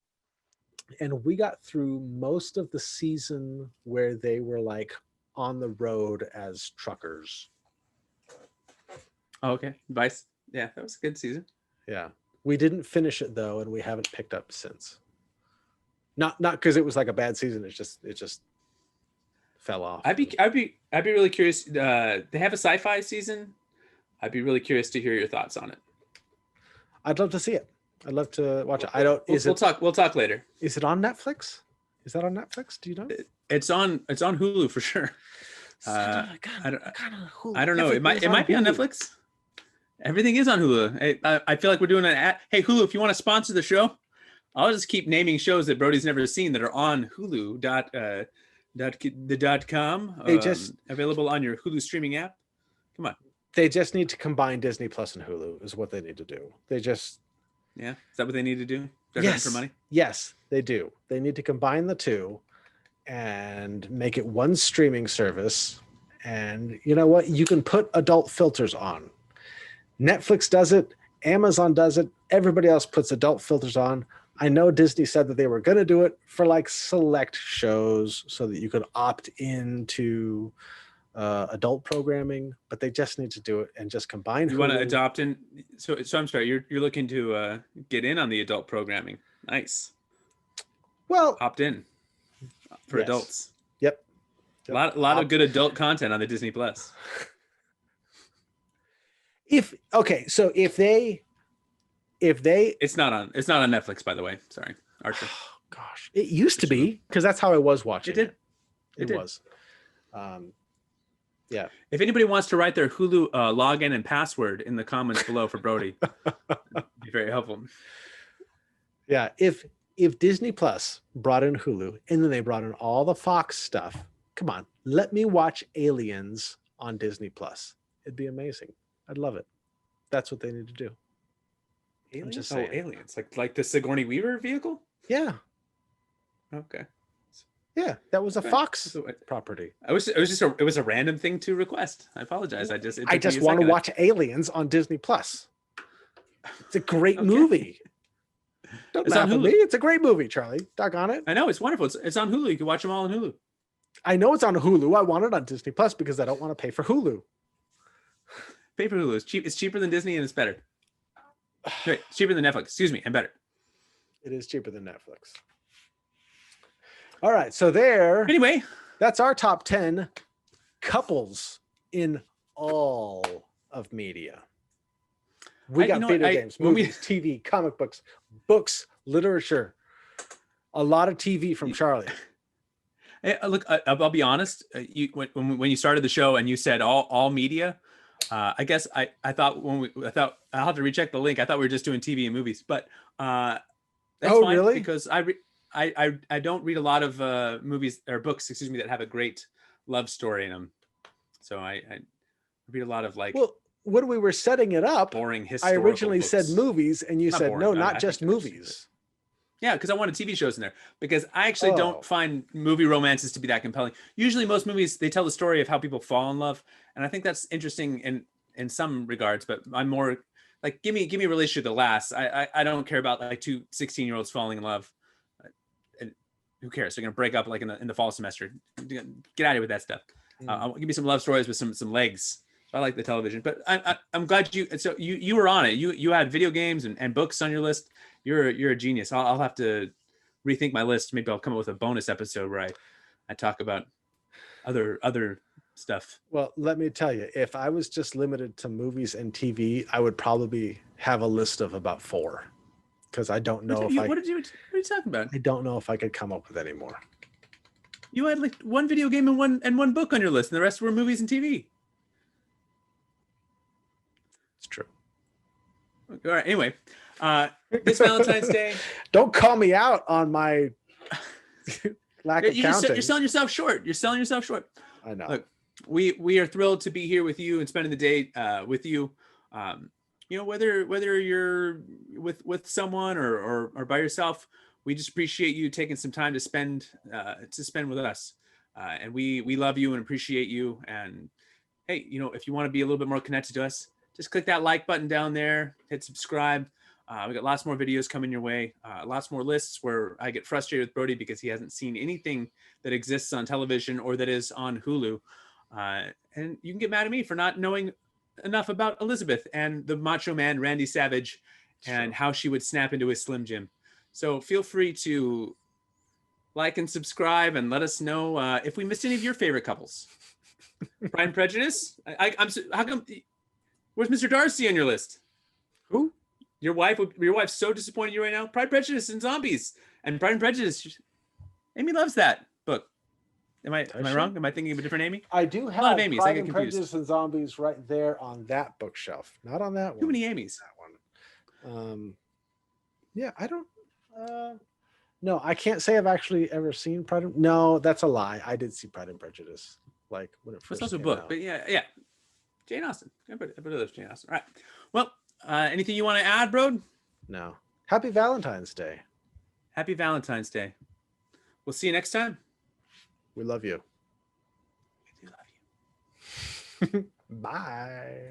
and we got through most of the season where they were like on the road as truckers. Oh, okay, Vice. Yeah, that was a good season. Yeah, we didn't finish it though, and we haven't picked up since. Not because it was like a bad season. It just fell off. I'd be really curious. They have a sci-fi season. I'd be really curious to hear your thoughts on it. I'd love to see it. I'd love to watch it. We'll talk later. Is it on Netflix? Is that on Netflix? Do you know? It's on Hulu for sure. I don't know. It might be on Netflix. Everything is on Hulu. I feel like we're doing an ad. Hey, Hulu, if you want to sponsor the show, I'll just keep naming shows that Brody's never seen that are on Hulu.com. Available on your Hulu streaming app. Come on. They just need to combine Disney Plus and Hulu is what they need to do. Is that what they need to do? Yes. For money? Yes, they do. They need to combine the two and make it one streaming service. And you know what? You can put adult filters on. Netflix does it. Amazon does it. Everybody else puts adult filters on. I know Disney said that they were going to do it for like select shows so that you could opt into adult programming, but they just need to do it and just combine. You want to adopt in? So I'm sorry, you're looking to get in on the adult programming. Nice. Well, opt in for adults. Yep. A lot of good adult content on the Disney Plus. If they it's not on Netflix, by the way. Sorry, Archer. Oh, gosh, it used to be because that's how I was watching. It was. Yeah. If anybody wants to write their Hulu login and password in the comments below for Brody, it'd be very helpful. Yeah. If Disney Plus brought in Hulu and then they brought in all the Fox stuff, come on, let me watch Aliens on Disney Plus. It'd be amazing. I'd love it. That's what they need to do. Aliens? Just Aliens, like the Sigourney Weaver vehicle. Yeah. Okay. Yeah, that was a Fox property. It was a random thing to request. I apologize. I just want to watch Aliens on Disney Plus. It's a great movie. Don't laugh at me. It's a great movie, Charlie. Doggone it. I know, it's wonderful. It's on Hulu. You can watch them all on Hulu. I know it's on Hulu. I want it on Disney Plus because I don't want to pay for Hulu. Pay for Hulu. It's cheap. It's cheaper than Disney and it's better. Right, it's cheaper than Netflix. Excuse me, and better. It is cheaper than Netflix. All right, so anyway, that's our top 10 couples in all of media. We got video games, movies, TV, comic books, literature, a lot of TV from Charlie. Hey, look, I'll be honest. When you started the show and you said all media, I guess I thought I'll have to recheck the link. I thought we were just doing TV and movies, but that's fine really? Because I don't read a lot of movies or books, that have a great love story in them. So I read a lot of like. Well, when we were setting it up, boring historical I originally books. said movies, and you said boring, no, not just movies. Yeah, because I wanted TV shows in there. Because I actually don't find movie romances to be that compelling. Usually, most movies they tell the story of how people fall in love, and I think that's interesting in some regards. But I'm more like give me a relationship that lasts. I don't care about like two 16-year-olds falling in love. And who cares? They're gonna break up like in the fall semester. Get out of here with that stuff. Give me some love stories with some legs. I like the television, but I'm glad you were on it. You had video games and books on your list. You're a genius. I'll have to rethink my list. Maybe I'll come up with a bonus episode where I talk about other stuff. Well, let me tell you, if I was just limited to movies and TV, I would probably have a list of about 4, because I don't know what are you talking about? I don't know if I could come up with any more. You had like one video game and one book on your list, and the rest were movies and TV. It's true. All right. Anyway, this Valentine's Day. Don't call me out on my lack of counting. You're selling yourself short. I know. Look, we are thrilled to be here with you and spending the day with you. Whether you're with someone or by yourself, we just appreciate you taking some time to spend with us. And we love you and appreciate you. And hey, if you want to be a little bit more connected to us, just click that like button down there, hit subscribe. We got lots more videos coming your way, lots more lists where I get frustrated with Brody because he hasn't seen anything that exists on television or that is on Hulu. And you can get mad at me for not knowing enough about Elizabeth and the Macho Man, Randy Savage, and how she would snap into his Slim Jim. So feel free to like and subscribe and let us know if we missed any of your favorite couples. Pride and Prejudice? How come... Where's Mr. Darcy on your list? Who? Your wife's so disappointed in you right now. Pride, Prejudice, and Zombies. And Pride and Prejudice. Amy loves that book. Am I wrong? Am I thinking of a different Amy? I do have Pride and Prejudice and Zombies right there on that bookshelf. Not on that one. Too many Amy's. That one. Yeah, I don't. No, I can't say I've actually ever seen Pride and... No, that's a lie. I did see Pride and Prejudice, like when it first. It's also a book, but yeah. Jane Austen. Everybody loves Jane Austen. All right. Well, anything you want to add, bro? No. Happy Valentine's Day. Happy Valentine's Day. We'll see you next time. We love you. We do love you. Bye.